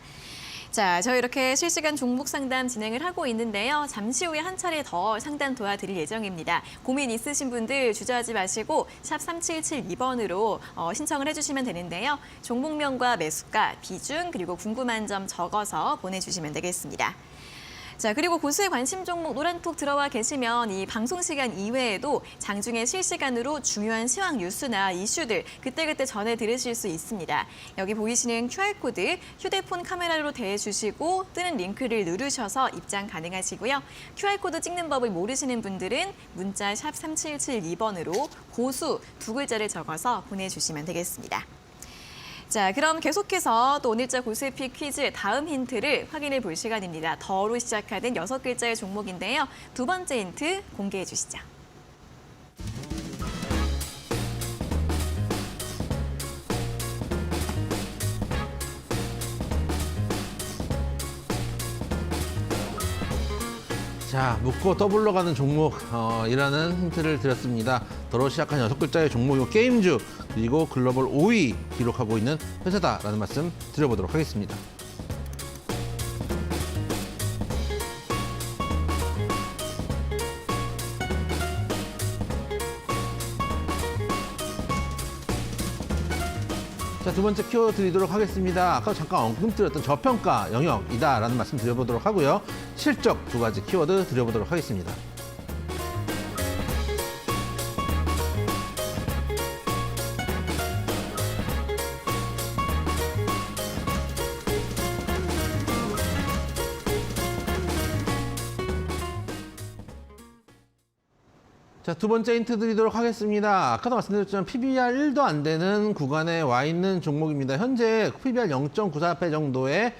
A: 자, 저희 이렇게 실시간 종목 상담 진행을 하고 있는데요. 잠시 후에 한 차례 더 상담 도와드릴 예정입니다. 고민 있으신 분들 주저하지 마시고 샵 3772번으로 신청을 해주시면 되는데요. 종목명과 매수가, 비중, 그리고 궁금한 점 적어서 보내주시면 되겠습니다. 자, 그리고 고수의 관심 종목 노란톡 들어와 계시면 이 방송 시간 이외에도 장중에 실시간으로 중요한 시황 뉴스나 이슈들 그때그때 전해 들으실 수 있습니다. 여기 보이시는 QR코드 휴대폰 카메라로 대주시고 뜨는 링크를 누르셔서 입장 가능하시고요. QR코드 찍는 법을 모르시는 분들은 문자 샵 3772번으로 고수 2글자를 적어서 보내주시면 되겠습니다. 자, 그럼 계속해서 또 오늘자 고수의 픽 퀴즈 다음 힌트를 확인해 볼 시간입니다. 더로 시작하는 6글자의 종목인데요. 두 번째 힌트 공개해 주시죠.
B: 자, 묶고 더블로 가는 종목이라는 힌트를 드렸습니다. 더러 시작한 6글자의 종목이고 게임주 그리고 글로벌 5위 기록하고 있는 회사다라는 말씀 드려보도록 하겠습니다. 자, 두 번째 키워드 드리도록 하겠습니다. 아까 잠깐 언급드렸던 저평가 영역이다라는 말씀 드려보도록 하고요. 실적 2가지 키워드 드려보도록 하겠습니다. 자, 두 번째 힌트 드리도록 하겠습니다. 아까도 말씀드렸지만 PBR 1도 안 되는 구간에 와 있는 종목입니다. 현재 PBR 0.94배 정도의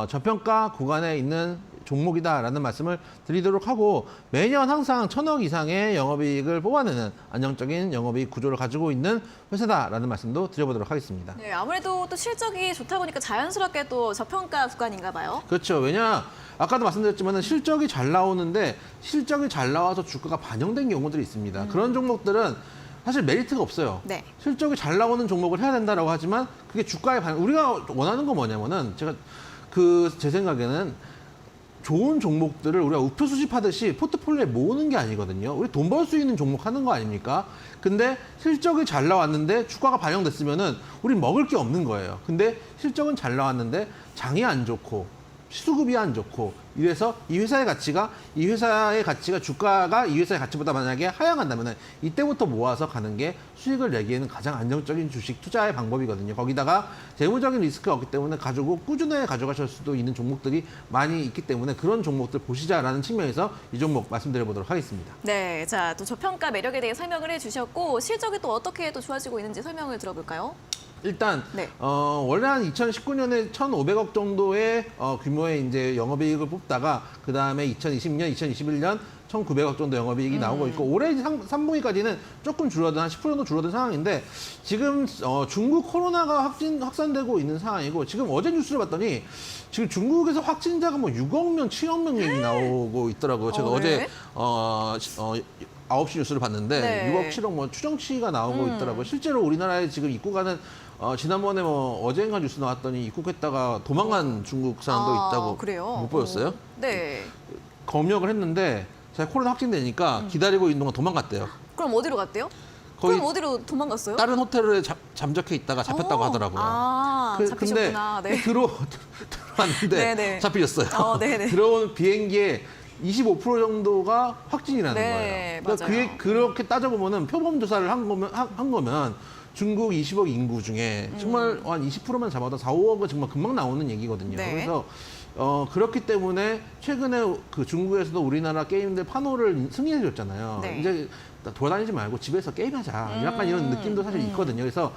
B: 저평가 구간에 있는 종목이다라는 말씀을 드리도록 하고 매년 항상 1,000억 이상의 영업이익을 뽑아내는 안정적인 영업이익 구조를 가지고 있는 회사다라는 말씀도 드려보도록 하겠습니다.
A: 네, 아무래도 또 실적이 좋다 보니까 자연스럽게 또 저평가 구간인가 봐요.
B: 그렇죠. 왜냐 아까도 말씀드렸지만 실적이 잘 나오는데 실적이 잘 나와서 주가가 반영된 경우들이 있습니다. 그런 종목들은 사실 메리트가 없어요.
A: 네.
B: 실적이 잘 나오는 종목을 해야 된다라고 하지만 그게 주가에 반영. 우리가 원하는 건 뭐냐면은 제 생각에는 좋은 종목들을 우리가 우표 수집하듯이 포트폴리오에 모으는 게 아니거든요. 우리 돈 벌 수 있는 종목 하는 거 아닙니까? 근데 실적이 잘 나왔는데 주가가 반영됐으면은 우리 먹을 게 없는 거예요. 근데 실적은 잘 나왔는데 장이 안 좋고 수급이 안 좋고 이래서 이 회사의 가치가 주가가 이 회사의 가치보다 만약에 하향한다면 이때부터 모아서 가는 게 수익을 내기에는 가장 안정적인 주식 투자의 방법이거든요. 거기다가 재무적인 리스크가 없기 때문에 가지고 꾸준히 가져가실 수도 있는 종목들이 많이 있기 때문에 그런 종목들 보시자라는 측면에서 이 종목 말씀드려보도록 하겠습니다.
A: 네, 자, 또 저평가 매력에 대해 설명을 해주셨고 실적이 또 어떻게 또 좋아지고 있는지 설명을 들어볼까요?
B: 일단
A: 네.
B: 원래 한 2019년에 1,500억 정도의 규모의 이제 영업이익을 뽑다가 그 다음에 2020년, 2021년 1,900억 정도 영업이익이 나오고 있고 올해 3분기까지는 조금 줄어든 한 10% 정도 줄어든 상황인데 지금 중국 코로나가 확산되고 있는 상황이고 지금 어제 뉴스를 봤더니 지금 중국에서 확진자가 뭐 6억 명, 7억 명 얘기 나오고 있더라고요. 제가
A: 네.
B: 어제 9시 뉴스를 봤는데
A: 네.
B: 6억, 7억 뭐 추정치가 나오고 있더라고요. 실제로 우리나라에 지금 입국하는 지난번에 뭐 어제인가 뉴스 나왔더니 입국했다가 도망간 중국 사람도 있다고
A: 그래요?
B: 못 보였어요?
A: 네.
B: 검역을 했는데 제가 코로나 확진되니까 기다리고 있는 동안 도망갔대요.
A: 그럼 어디로 갔대요?
B: 거의
A: 그럼 어디로 도망갔어요?
B: 다른 호텔에 잠적해 있다가 잡혔다고 하더라고요.
A: 잡히셨구나.
B: 근데
A: 네.
B: 들어왔는데
A: 네네.
B: 잡히셨어요.
A: 네네.
B: 들어온 비행기에 25% 정도가 확진이라는
A: 네,
B: 거예요. 그러니까
A: 맞아요.
B: 그렇게 따져보면 표본 조사를 한 거면 중국 20억 인구 중에 정말 한 20%만 잡아도 4, 5억은 정말 금방 나오는 얘기거든요.
A: 네.
B: 그래서 그렇기 때문에 최근에 그 중국에서도 우리나라 게임들 판호를 승인해 줬잖아요.
A: 네.
B: 이제 돌아다니지 말고 집에서 게임하자. 약간 이런 느낌도 사실 있거든요. 그래서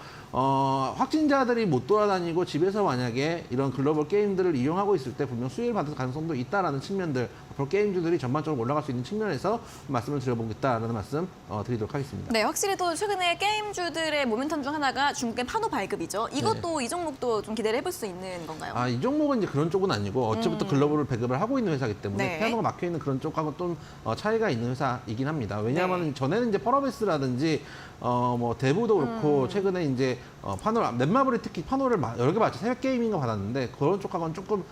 B: 확진자들이 못 돌아다니고 집에서 만약에 이런 글로벌 게임들을 이용하고 있을 때 분명 수혜를 받을 가능성도 있다라는 측면들, 앞으로 게임주들이 전반적으로 올라갈 수 있는 측면에서 말씀을 드려보겠다라는 말씀 드리도록 하겠습니다.
A: 네, 확실히 또 최근에 게임주들의 모멘텀 중 하나가 중국의 판호 발급이죠. 이것도 이 종목도 좀 기대를 해볼 수 있는 건가요?
B: 이 종목은 이제 그런 쪽은 아니고 어제부터 글로벌 배급을 하고 있는 회사이기 때문에
A: 네.
B: 피아노가 막혀 있는 그런 쪽하고 좀 차이가 있는 회사이긴 합니다. 왜냐하면 전에는 이제 펄어베스라든지 뭐 대부도 그렇고 최근에 이제 넷마블이 특히 판호를 여러 개 받죠. 새벽 게이밍가 받았는데 그런 쪽하고는 조금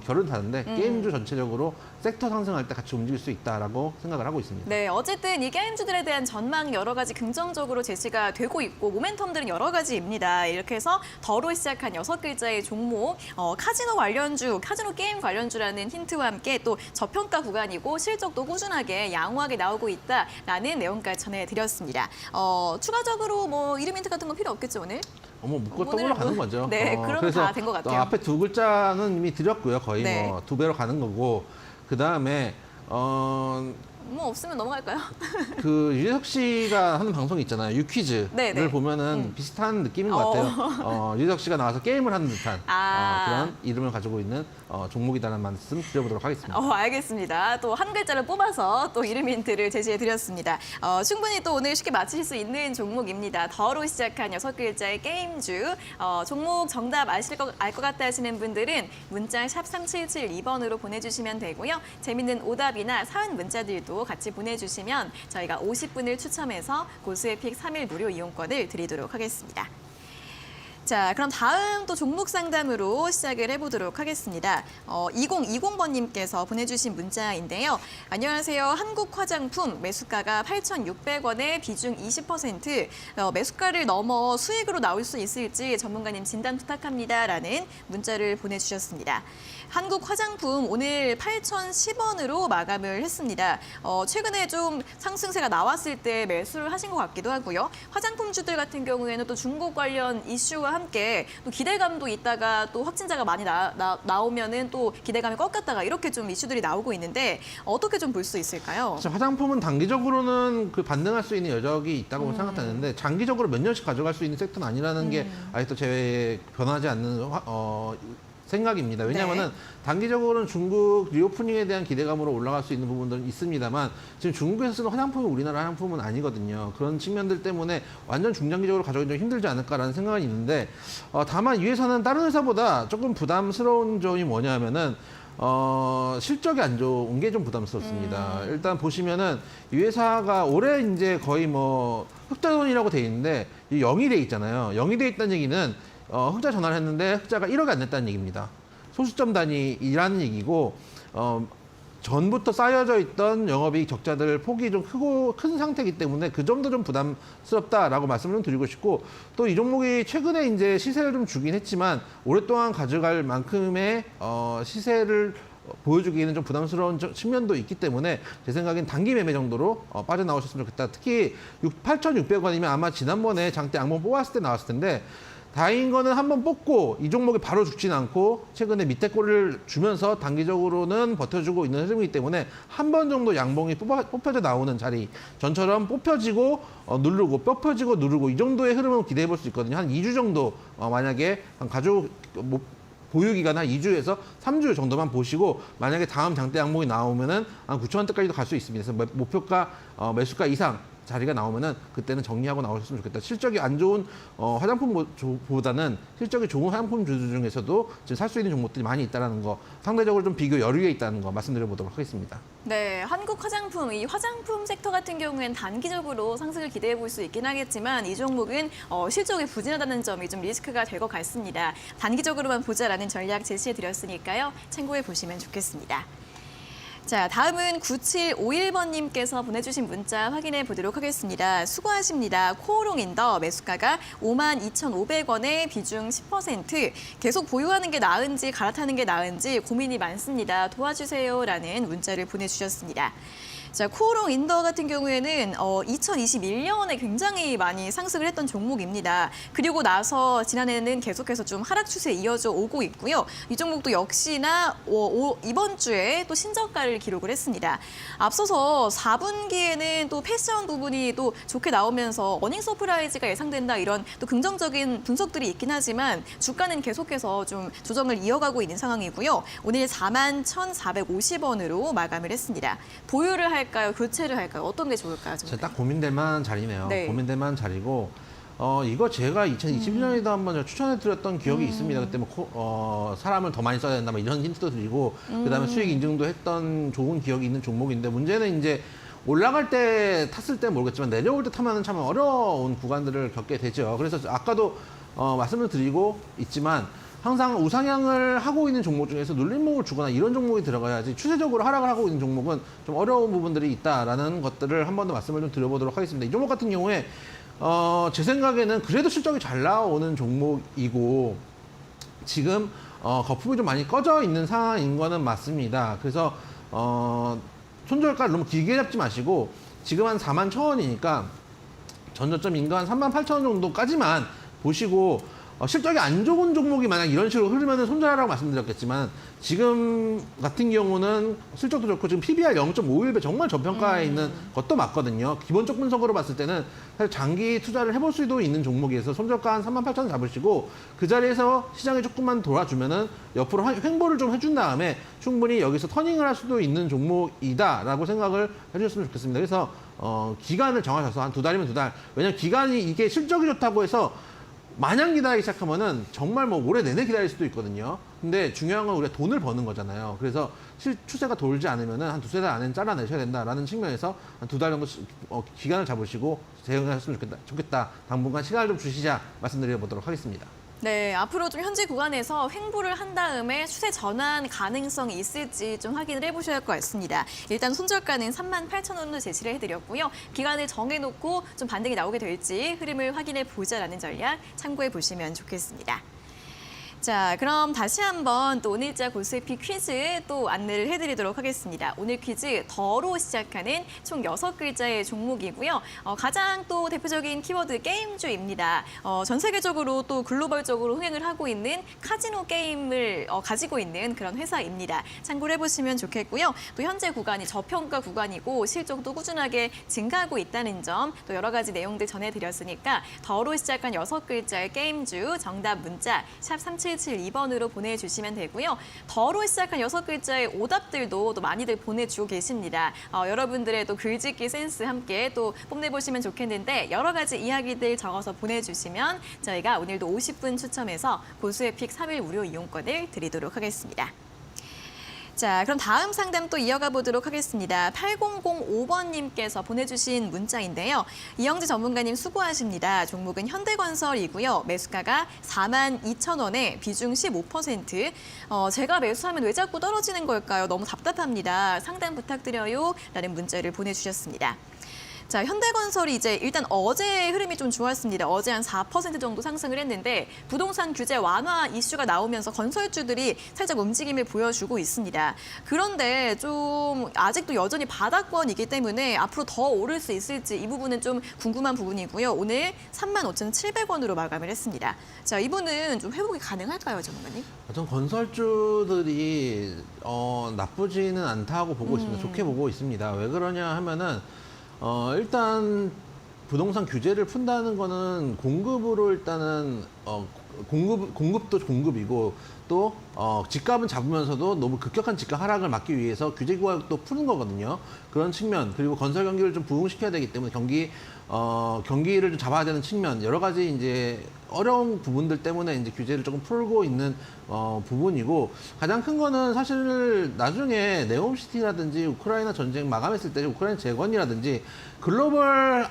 B: 결은 다른데 게임주 전체적으로 섹터 상승할 때 같이 움직일 수 있다라고 생각을 하고 있습니다.
A: 네, 어쨌든 이 게임주들에 대한 전망 여러 가지 긍정적으로 제시가 되고 있고 모멘텀들은 여러 가지입니다. 이렇게 해서 더로 시작한 6글자의 종목, 카지노 관련주, 카지노 게임 관련주라는 힌트와 함께 또 저평가 구간이고 실적도 꾸준하게 양호하게 나오고 있다라는 내용까지 전해드렸습니다. 추가적으로 뭐 이름 힌트 같은 건 필요 없겠죠, 오늘?
B: 묶고 떠올라 가는 거죠.
A: 네, 그럼
B: 그래서
A: 다 된 것 같아요.
B: 앞에 두 글자는 이미 드렸고요. 거의
A: 네.
B: 뭐 2배로 가는 거고 그 다음에
A: 뭐 없으면 넘어갈까요?
B: 그 유재석 씨가 하는 방송이 있잖아요. 유퀴즈를
A: 네.
B: 보면은 비슷한 느낌인 것 같아요. 유재석 씨가 나와서 게임을 하는 듯한 그런 이름을 가지고 있는 종목이라는 말씀 드려보도록 하겠습니다.
A: 알겠습니다. 또 한 글자를 뽑아서 또 이름 힌트를 제시해드렸습니다. 충분히 또 오늘 쉽게 맞히실 수 있는 종목입니다. 더로 시작한 6글자의 게임주. 종목 정답 알 것 같다 하시는 분들은 문자 샵 3772번으로 보내주시면 되고요. 재밌는 오답이나 사연 문자들도 같이 보내주시면 저희가 50분을 추첨해서 고수의 픽 3일 무료 이용권을 드리도록 하겠습니다. 자, 그럼 다음 또 종목 상담으로 시작을 해보도록 하겠습니다. 2020번님께서 보내주신 문자인데요. 안녕하세요. 한국 화장품 매수가가 8,600원에 비중 20%. 매수가를 넘어 수익으로 나올 수 있을지 전문가님 진단 부탁합니다. 라는 문자를 보내주셨습니다. 한국 화장품 오늘 8,010원으로 마감을 했습니다. 최근에 좀 상승세가 나왔을 때 매수를 하신 것 같기도 하고요. 화장품주들 같은 경우에는 또 중국 관련 이슈와 함께 또 기대감도 있다가 또 확진자가 많이 나오면은 또 기대감이 꺾였다가 이렇게 좀 이슈들이 나오고 있는데 어떻게 좀 볼 수 있을까요?
B: 화장품은 단기적으로는 그 반등할 수 있는 여력이 있다고 생각하는데 장기적으로 몇 년씩 가져갈 수 있는 섹터는 아니라는 게 아직도 제 변하지 않는 생각입니다. 왜냐하면 단기적으로는 중국 리오프닝에 대한 기대감으로 올라갈 수 있는 부분들은 있습니다만 지금 중국에서 쓰는 화장품이 우리나라 화장품은 아니거든요. 그런 측면들 때문에 완전 중장기적으로 가져가기 좀 힘들지 않을까라는 생각은 있는데 다만 이 회사는 다른 회사보다 조금 부담스러운 점이 뭐냐면은 실적이 안 좋은 게 좀 부담스럽습니다. 일단 보시면은 이 회사가 올해 이제 거의 뭐 흑자손이라고 돼 있는데 이 0이 돼 있잖아요. 0이 돼 있다는 얘기는 흑자 전환을 했는데 흑자가 1억이 안 냈다는 얘기입니다. 소수점 단위라는 얘기고 전부터 쌓여져 있던 영업이익 적자들 폭이 좀 큰 상태이기 때문에 그 점도 좀 부담스럽다라고 말씀을 좀 드리고 싶고, 또 이 종목이 최근에 이제 시세를 좀 주긴 했지만 오랫동안 가져갈 만큼의 시세를 보여주기에는 좀 부담스러운 측면도 있기 때문에 제 생각엔 단기 매매 정도로 빠져나오셨으면 좋겠다. 특히 8,600원이면 아마 지난번에 장대 양봉 뽑았을 때 나왔을 텐데, 다행인 거는 한번 뽑고 이 종목이 바로 죽진 않고 최근에 밑에 꼬리를 주면서 단기적으로는 버텨주고 있는 흐름이기 때문에 한 번 정도 양봉이 뽑혀져 나오는 자리, 전처럼 뽑혀지고 누르고 뽑혀지고 누르고 이 정도의 흐름을 기대해 볼 수 있거든요. 한 2주 정도 만약에 가족 보유 기간 한 2주에서 3주 정도만 보시고, 만약에 다음 장대 양봉이 나오면은 한 9,000원대까지도 갈 수 있습니다. 그래서 목표가 매수가 이상 자리가 나오면은 그때는 정리하고 나오셨으면 좋겠다. 실적이 안 좋은 화장품보다는 실적이 좋은 화장품 주주 중에서도 지금 살 수 있는 종목들이 많이 있다는 거, 상대적으로 좀 비교 여유에 있다는 거 말씀드려보도록 하겠습니다.
A: 네, 한국 화장품, 이 화장품 섹터 같은 경우에는 단기적으로 상승을 기대해 볼 수 있긴 하겠지만 이 종목은 실적이 부진하다는 점이 좀 리스크가 될 것 같습니다. 단기적으로만 보자라는 전략 제시해 드렸으니까요. 참고해 보시면 좋겠습니다. 자, 다음은 9751번님께서 보내주신 문자 확인해 보도록 하겠습니다. 수고하십니다. 코오롱인더 매수가가 52,500원에 비중 10%. 계속 보유하는 게 나은지 갈아타는 게 나은지 고민이 많습니다. 도와주세요라는 문자를 보내주셨습니다. 자, 코오롱 인더 같은 경우에는 2021년에 굉장히 많이 상승을 했던 종목입니다. 그리고 나서 지난해는 계속해서 좀 하락 추세 이어져 오고 있고요. 이 종목도 역시나 이번 주에 또 신저가를 기록을 했습니다. 앞서서 4분기에는 또 패션 부분이 또 좋게 나오면서 어닝 서프라이즈가 예상된다, 이런 또 긍정적인 분석들이 있긴 하지만 주가는 계속해서 좀 조정을 이어가고 있는 상황이고요. 오늘 41,450원으로 마감을 했습니다. 보유를 할까요? 교체를 할까요? 어떤 게 좋을까요?
B: 딱 고민될 만한 자리네요.
A: 네.
B: 고민될 만한 자리고, 이거 제가 2021년에도 한번 추천해드렸던 기억이 있습니다. 그때 뭐 사람을 더 많이 써야 된다, 뭐 이런 힌트도 드리고, 그다음에 수익 인증도 했던 좋은 기억이 있는 종목인데, 문제는 이제 올라갈 때 탔을 때 모르겠지만 내려올 때 타면은 참 어려운 구간들을 겪게 되죠. 그래서 아까도 말씀을 드리고 있지만, 항상 우상향을 하고 있는 종목 중에서 눌림목을 주거나 이런 종목이 들어가야지, 추세적으로 하락을 하고 있는 종목은 좀 어려운 부분들이 있다라는 것들을 한 번 더 말씀을 좀 드려보도록 하겠습니다. 이 종목 같은 경우에 제 생각에는 그래도 실적이 잘 나오는 종목이고, 지금 거품이 좀 많이 꺼져 있는 상황인 거는 맞습니다. 그래서 손절가를 너무 길게 잡지 마시고, 지금 한 41,000원이니까 전저점 인가 한 38,000원 정도까지만 보시고, 실적이 안 좋은 종목이 만약 이런 식으로 흐르면 손절하라고 말씀드렸겠지만, 지금 같은 경우는 실적도 좋고 지금 PBR 0.51배 정말 저평가에 있는 것도 맞거든요. 기본적 분석으로 봤을 때는 사실 장기 투자를 해볼 수도 있는 종목이어서 손절가 한 38,000원 잡으시고, 그 자리에서 시장이 조금만 돌아주면은 옆으로 횡보를 좀 해준 다음에 충분히 여기서 터닝을 할 수도 있는 종목이다라고 생각을 해주셨으면 좋겠습니다. 그래서 기간을 정하셔서 한 2달이면 2달. 왜냐면 기간이 이게 실적이 좋다고 해서 마냥 기다리기 시작하면은 정말 뭐 올해 내내 기다릴 수도 있거든요. 근데 중요한 건 우리가 돈을 버는 거잖아요. 그래서 추세가 돌지 않으면은 한 2-3달 안에는 잘라내셔야 된다라는 측면에서 한 2달 정도 기간을 잡으시고 대응하셨으면 좋겠다. 당분간 시간을 좀 주시자 말씀드려보도록 하겠습니다.
A: 네, 앞으로 좀 현재 구간에서 횡보를 한 다음에 추세 전환 가능성이 있을지 좀 확인을 해보셔야 할 것 같습니다. 일단 손절가는 38,000원으로 제시를 해드렸고요. 기간을 정해놓고 좀 반등이 나오게 될지 흐름을 확인해 보자라는 전략 참고해 보시면 좋겠습니다. 자, 그럼 다시 한번 또 오늘자 고수의피 퀴즈 또 안내를 해드리도록 하겠습니다. 오늘 퀴즈 더로 시작하는 총 6글자의 종목이고요. 가장 또 대표적인 키워드 게임주입니다. 전 세계적으로 또 글로벌적으로 흥행을 하고 있는 카지노 게임을 가지고 있는 그런 회사입니다. 참고를 해보시면 좋겠고요. 또 현재 구간이 저평가 구간이고 실적도 꾸준하게 증가하고 있다는 점, 또 여러 가지 내용들 전해드렸으니까 더로 시작한 6글자의 게임주 정답 문자 샵 3772번으로 보내주시면 되고요. 더로 시작한 6글자의 오답들도 또 많이들 보내주고 계십니다. 여러분들의 또 글짓기 센스 함께 또 뽐내보시면 좋겠는데, 여러 가지 이야기들 적어서 보내주시면 저희가 오늘도 50분 추첨해서 고수의 픽 3일 무료 이용권을 드리도록 하겠습니다. 자, 그럼 다음 상담 또 이어가 보도록 하겠습니다. 8005번님께서 보내주신 문자인데요. 이영지 전문가님 수고하십니다. 종목은 현대건설이고요. 매수가가 42,000원에 비중 15%. 제가 매수하면 왜 자꾸 떨어지는 걸까요? 너무 답답합니다. 상담 부탁드려요. 라는 문자를 보내주셨습니다. 자, 현대건설이 이제 일단 어제 흐름이 좀 좋았습니다. 어제 한 4% 정도 상승을 했는데 부동산 규제 완화 이슈가 나오면서 건설주들이 살짝 움직임을 보여주고 있습니다. 그런데 좀 아직도 여전히 바닥권이기 때문에 앞으로 더 오를 수 있을지 이 부분은 좀 궁금한 부분이고요. 오늘 35,700원으로 마감을 했습니다. 자, 이분은 좀 회복이 가능할까요, 전문가님?
B: 전 건설주들이 나쁘지는 않다고 보고 있습니다. 좋게 보고 있습니다. 왜 그러냐 하면은 일단 부동산 규제를 푼다는 거는 공급으로 일단은 공급도 공급이고 또 집값은 잡으면서도 너무 급격한 집값 하락을 막기 위해서 규제 구역도 푸는 거거든요. 그런 측면 그리고 건설 경기를 좀 부흥시켜야 되기 때문에 경기를 좀 잡아야 되는 측면 여러 가지 이제 어려운 부분들 때문에 이제 규제를 조금 풀고 있는 부분이고 가장 큰 거는 사실 나중에 네옴시티라든지 우크라이나 전쟁 마감했을 때 우크라이나 재건이라든지 글로벌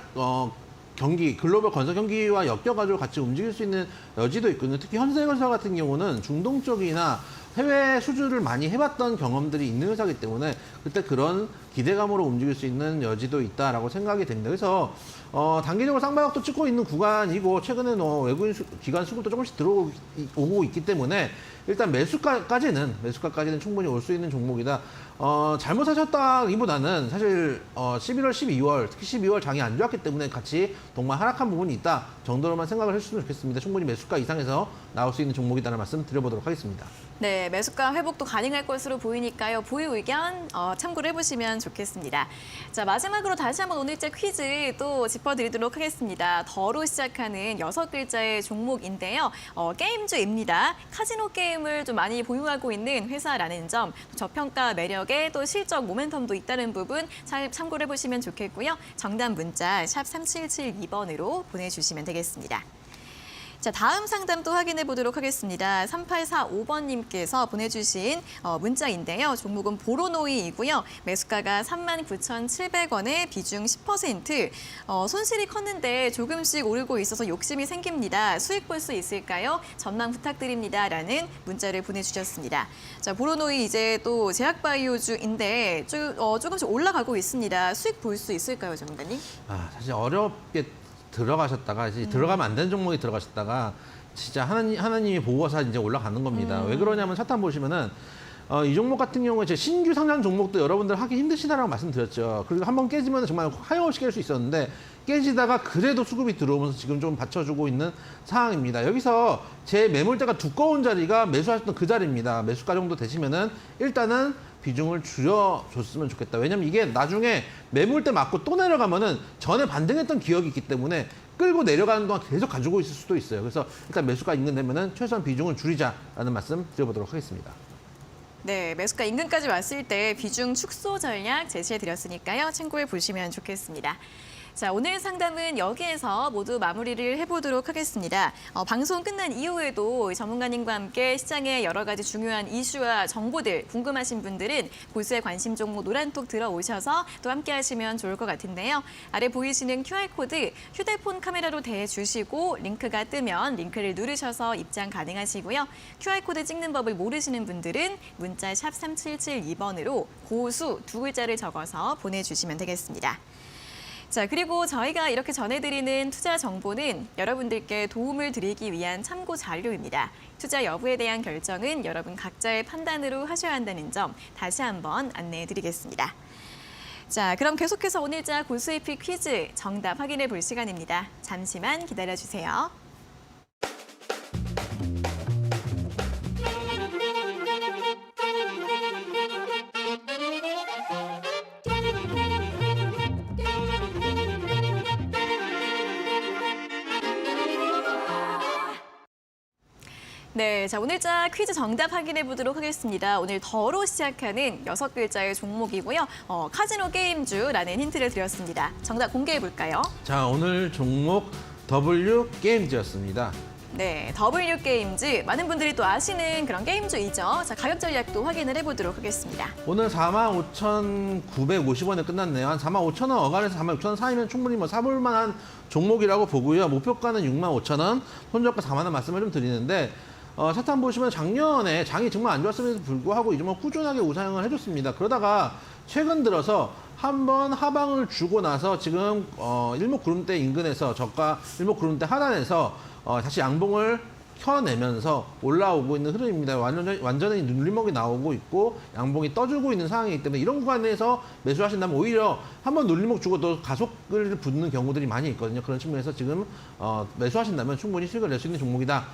B: 글로벌 건설 경기와 엮여가지고 같이 움직일 수 있는 여지도 있거든요. 특히 현대건설 같은 경우는 중동 쪽이나 해외 수주를 많이 해봤던 경험들이 있는 회사이기 때문에 그때 그런 기대감으로 움직일 수 있는 여지도 있다라고 생각이 됩니다. 그래서 단기적으로 쌍방향도 찍고 있는 구간이고 최근에 외국인 기관 수급도 조금씩 들어오고 있기 때문에 일단 매수가까지는 충분히 올 수 있는 종목이다. 잘못 사셨다기보다는 사실 11월, 12월, 특히 12월 장이 안 좋았기 때문에 같이 동반 하락한 부분이 있다 정도로만 생각을 해주시면 좋겠습니다. 충분히 매수가 이상에서 나올 수 있는 종목이다라는 말씀 드려보도록 하겠습니다.
A: 네, 매수가 회복도 가능할 것으로 보이니까요. 보유 의견 참고를 해보시면 좋겠습니다. 자, 마지막으로 다시 한번 오늘자 퀴즈 또 짚어드리도록 하겠습니다. 더로 시작하는 6글자의 종목인데요. 게임주입니다. 카지노 게임을 좀 많이 보유하고 있는 회사라는 점, 저평가 매력에 또 실적 모멘텀도 있다는 부분 잘 참고를 해보시면 좋겠고요. 정답 문자 샵 3772번으로 보내주시면 되겠습니다. 자, 다음 상담 또 확인해 보도록 하겠습니다. 3845번님께서 보내주신 문자인데요. 종목은 보로노이이고요. 매수가가 39,700원에 비중 10%. 손실이 컸는데 조금씩 오르고 있어서 욕심이 생깁니다. 수익 볼 수 있을까요? 전망 부탁드립니다. 라는 문자를 보내주셨습니다. 자, 보로노이 이제 또 제약바이오주인데 조금씩 올라가고 있습니다. 수익 볼 수 있을까요, 전문가님?
B: 사실 어렵게 들어가셨다가 이제 들어가면 안 되는 종목에 들어가셨다가 진짜 하나님이 보고서 이제 올라가는 겁니다. 왜 그러냐면 차트 보시면은 이 종목 같은 경우에 제 신규 상장 종목도 여러분들 하기 힘드시다라고 말씀드렸죠. 그리고 한번 깨지면 정말 하염없이 깰 수 있었는데 깨지다가 그래도 수급이 들어오면서 지금 좀 받쳐주고 있는 상황입니다. 여기서 제 매물대가 두꺼운 자리가 매수하셨던 그 자리입니다. 매수가 정도 되시면은 일단은 비중을 줄여줬으면 좋겠다. 왜냐면 이게 나중에 매물대 맞고 또 내려가면은 전에 반등했던 기억이 있기 때문에 끌고 내려가는 동안 계속 가지고 있을 수도 있어요. 그래서 일단 매수가 인근되면은 최소한 비중을 줄이자라는 말씀 드려보도록 하겠습니다.
A: 네, 매수가 인근까지 왔을 때 비중 축소 전략 제시해 드렸으니까요. 참고해 보시면 좋겠습니다. 자, 오늘 상담은 여기에서 모두 마무리를 해보도록 하겠습니다. 방송 끝난 이후에도 전문가님과 함께 시장의 여러 가지 중요한 이슈와 정보들 궁금하신 분들은 고수의 관심 종목 노란톡 들어오셔서 또 함께 하시면 좋을 것 같은데요. 아래 보이시는 QR코드 휴대폰 카메라로 대주시고 링크가 뜨면 링크를 누르셔서 입장 가능하시고요. QR코드 찍는 법을 모르시는 분들은 문자 샵 3772번으로 고수 2글자를 적어서 보내주시면 되겠습니다. 자, 그리고 저희가 이렇게 전해드리는 투자 정보는 여러분들께 도움을 드리기 위한 참고 자료입니다. 투자 여부에 대한 결정은 여러분 각자의 판단으로 하셔야 한다는 점 다시 한번 안내해 드리겠습니다. 자, 그럼 계속해서 오늘자 고수의픽 퀴즈 정답 확인해 볼 시간입니다. 잠시만 기다려 주세요. 네, 자, 오늘자 퀴즈 정답 확인해 보도록 하겠습니다. 오늘 더로 시작하는 6글자의 종목이고요. 카지노 게임주라는 힌트를 드렸습니다. 정답 공개해 볼까요?
B: 자, 오늘 종목 W 게임즈였습니다.
A: 네, W 게임즈 많은 분들이 또 아시는 그런 게임주이죠. 자, 가격 전략도 확인을 해보도록 하겠습니다.
B: 오늘 45,950원에 끝났네요. 한 45,000원 어간에서 46,000원 사이면 충분히 뭐 사볼 만한 종목이라고 보고요. 목표가는 65,000원, 손절가 4만 원 말씀을 좀 드리는데 차트 보시면 작년에 장이 정말 안 좋았음에도 불구하고 이정도 꾸준하게 우상향을 해줬습니다. 그러다가 최근 들어서 한번 하방을 주고 나서 지금 일목구름대 인근에서 저가 일목구름대 하단에서 다시 양봉을 켜내면서 올라오고 있는 흐름입니다. 완전히 눌림목이 나오고 있고 양봉이 떠주고 있는 상황이기 때문에 이런 구간에서 매수하신다면 오히려 한번 눌림목 주고 또 가속을 붙는 경우들이 많이 있거든요. 그런 측면에서 지금 매수하신다면 충분히 수익을 낼 수 있는 종목이다.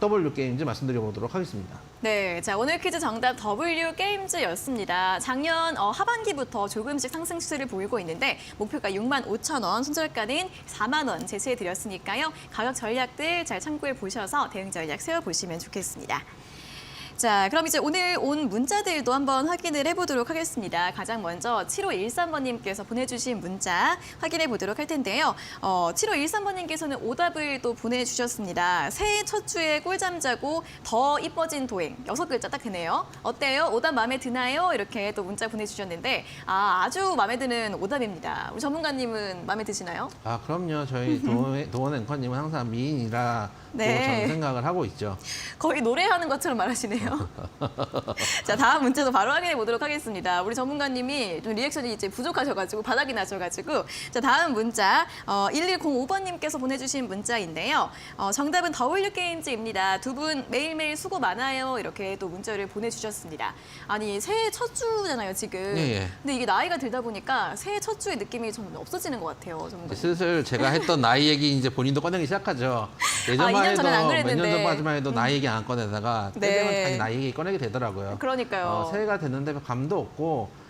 B: W 게임즈 말씀드려보도록 하겠습니다.
A: 네, 자 오늘 퀴즈 정답 W 게임즈였습니다. 작년 하반기부터 조금씩 상승 추세를 보이고 있는데 목표가 65,000원, 손절가는 4만 원 제시해드렸으니까요. 가격 전략들 잘 참고해 보셔서 대응 전략 세워보시면 좋겠습니다. 자, 그럼 이제 오늘 온 문자들도 한번 확인을 해보도록 하겠습니다. 가장 먼저 7513번님께서 보내주신 문자 확인해 보도록 할 텐데요. 7513번님께서는 오답을 또 보내주셨습니다. 새해 첫 주에 꿀잠 자고 더 이뻐진 도행 6글자 딱 드네요. 어때요? 오답 마음에 드나요? 이렇게 또 문자 보내주셨는데 아주 마음에 드는 오답입니다. 우리 전문가님은 마음에 드시나요?
B: 아, 그럼요. 저희 도원 앵커님은 항상 미인이라
A: 네.
B: 저는 생각을 하고 있죠.
A: 거의 노래하는 것처럼 말하시네요. 자, 다음 문자도 바로 확인해 보도록 하겠습니다. 우리 전문가님이 좀 리액션이 이제 부족하셔가지고 바닥이 나셔가지고 자, 다음 문자 1105번님께서 보내주신 문자인데요. 정답은 W 게임즈입니다. 두 분 매일매일 수고 많아요. 이렇게 또 문자를 보내주셨습니다. 아니 새해 첫 주잖아요 지금.
B: 예.
A: 근데 이게 나이가 들다 보니까 새해 첫 주의 느낌이 좀 없어지는 것 같아요. 전문가님.
B: 슬슬 제가 했던 나이 얘기 이제 본인도 꺼내기 시작하죠. 예전만
A: 2년
B: 해도
A: 전엔 안
B: 몇 년
A: 그랬는데.
B: 전까지만 해도 나이 얘기 안 꺼내다가 때
A: 네.
B: 되면 다시 나이 얘기 꺼내게 되더라고요.
A: 그러니까요.
B: 새해가 됐는데 감도 없고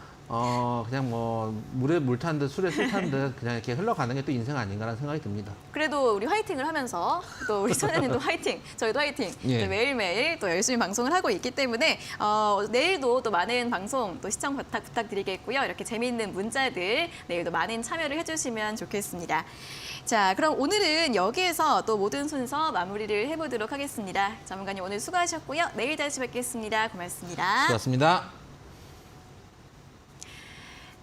B: 그냥 뭐 물에 물 탄 듯 술에 술 탄 듯 그냥 이렇게 흘러가는 게 또 인생 아닌가라는 생각이 듭니다.
A: 그래도 우리 화이팅을 하면서 또 우리 소장님도 화이팅, 저희도 화이팅.
B: 예.
A: 또 매일매일 또 열심히 방송을 하고 있기 때문에 내일도 또 많은 방송 또 시청 부탁드리겠고요. 이렇게 재미있는 문자들 내일도 많은 참여를 해주시면 좋겠습니다. 자, 그럼 오늘은 여기에서 또 모든 순서 마무리를 해보도록 하겠습니다. 전문가님 오늘 수고하셨고요. 내일 다시 뵙겠습니다. 고맙습니다.
B: 수고하셨습니다.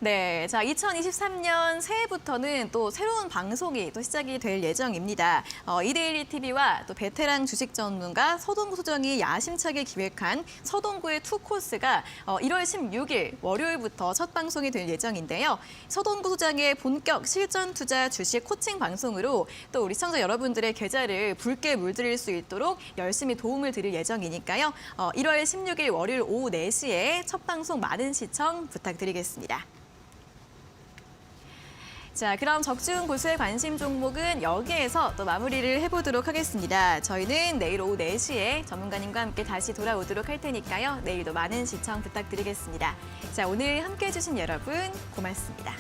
A: 네, 자 2023년 새해부터는 또 새로운 방송이 또 시작이 될 예정입니다. 이데일리 TV와 또 베테랑 주식 전문가 서동구 소장이 야심차게 기획한 서동구의 투 코스가 1월 16일 월요일부터 첫 방송이 될 예정인데요. 서동구 소장의 본격 실전 투자 주식 코칭 방송으로 또 우리 시청자 여러분들의 계좌를 붉게 물들일 수 있도록 열심히 도움을 드릴 예정이니까요. 1월 16일 월요일 오후 4시에 첫 방송 많은 시청 부탁드리겠습니다. 자, 그럼 적중 보수의 관심 종목은 여기에서 또 마무리를 해보도록 하겠습니다. 저희는 내일 오후 4시에 전문가님과 함께 다시 돌아오도록 할 테니까요. 내일도 많은 시청 부탁드리겠습니다. 자, 오늘 함께해 주신 여러분 고맙습니다.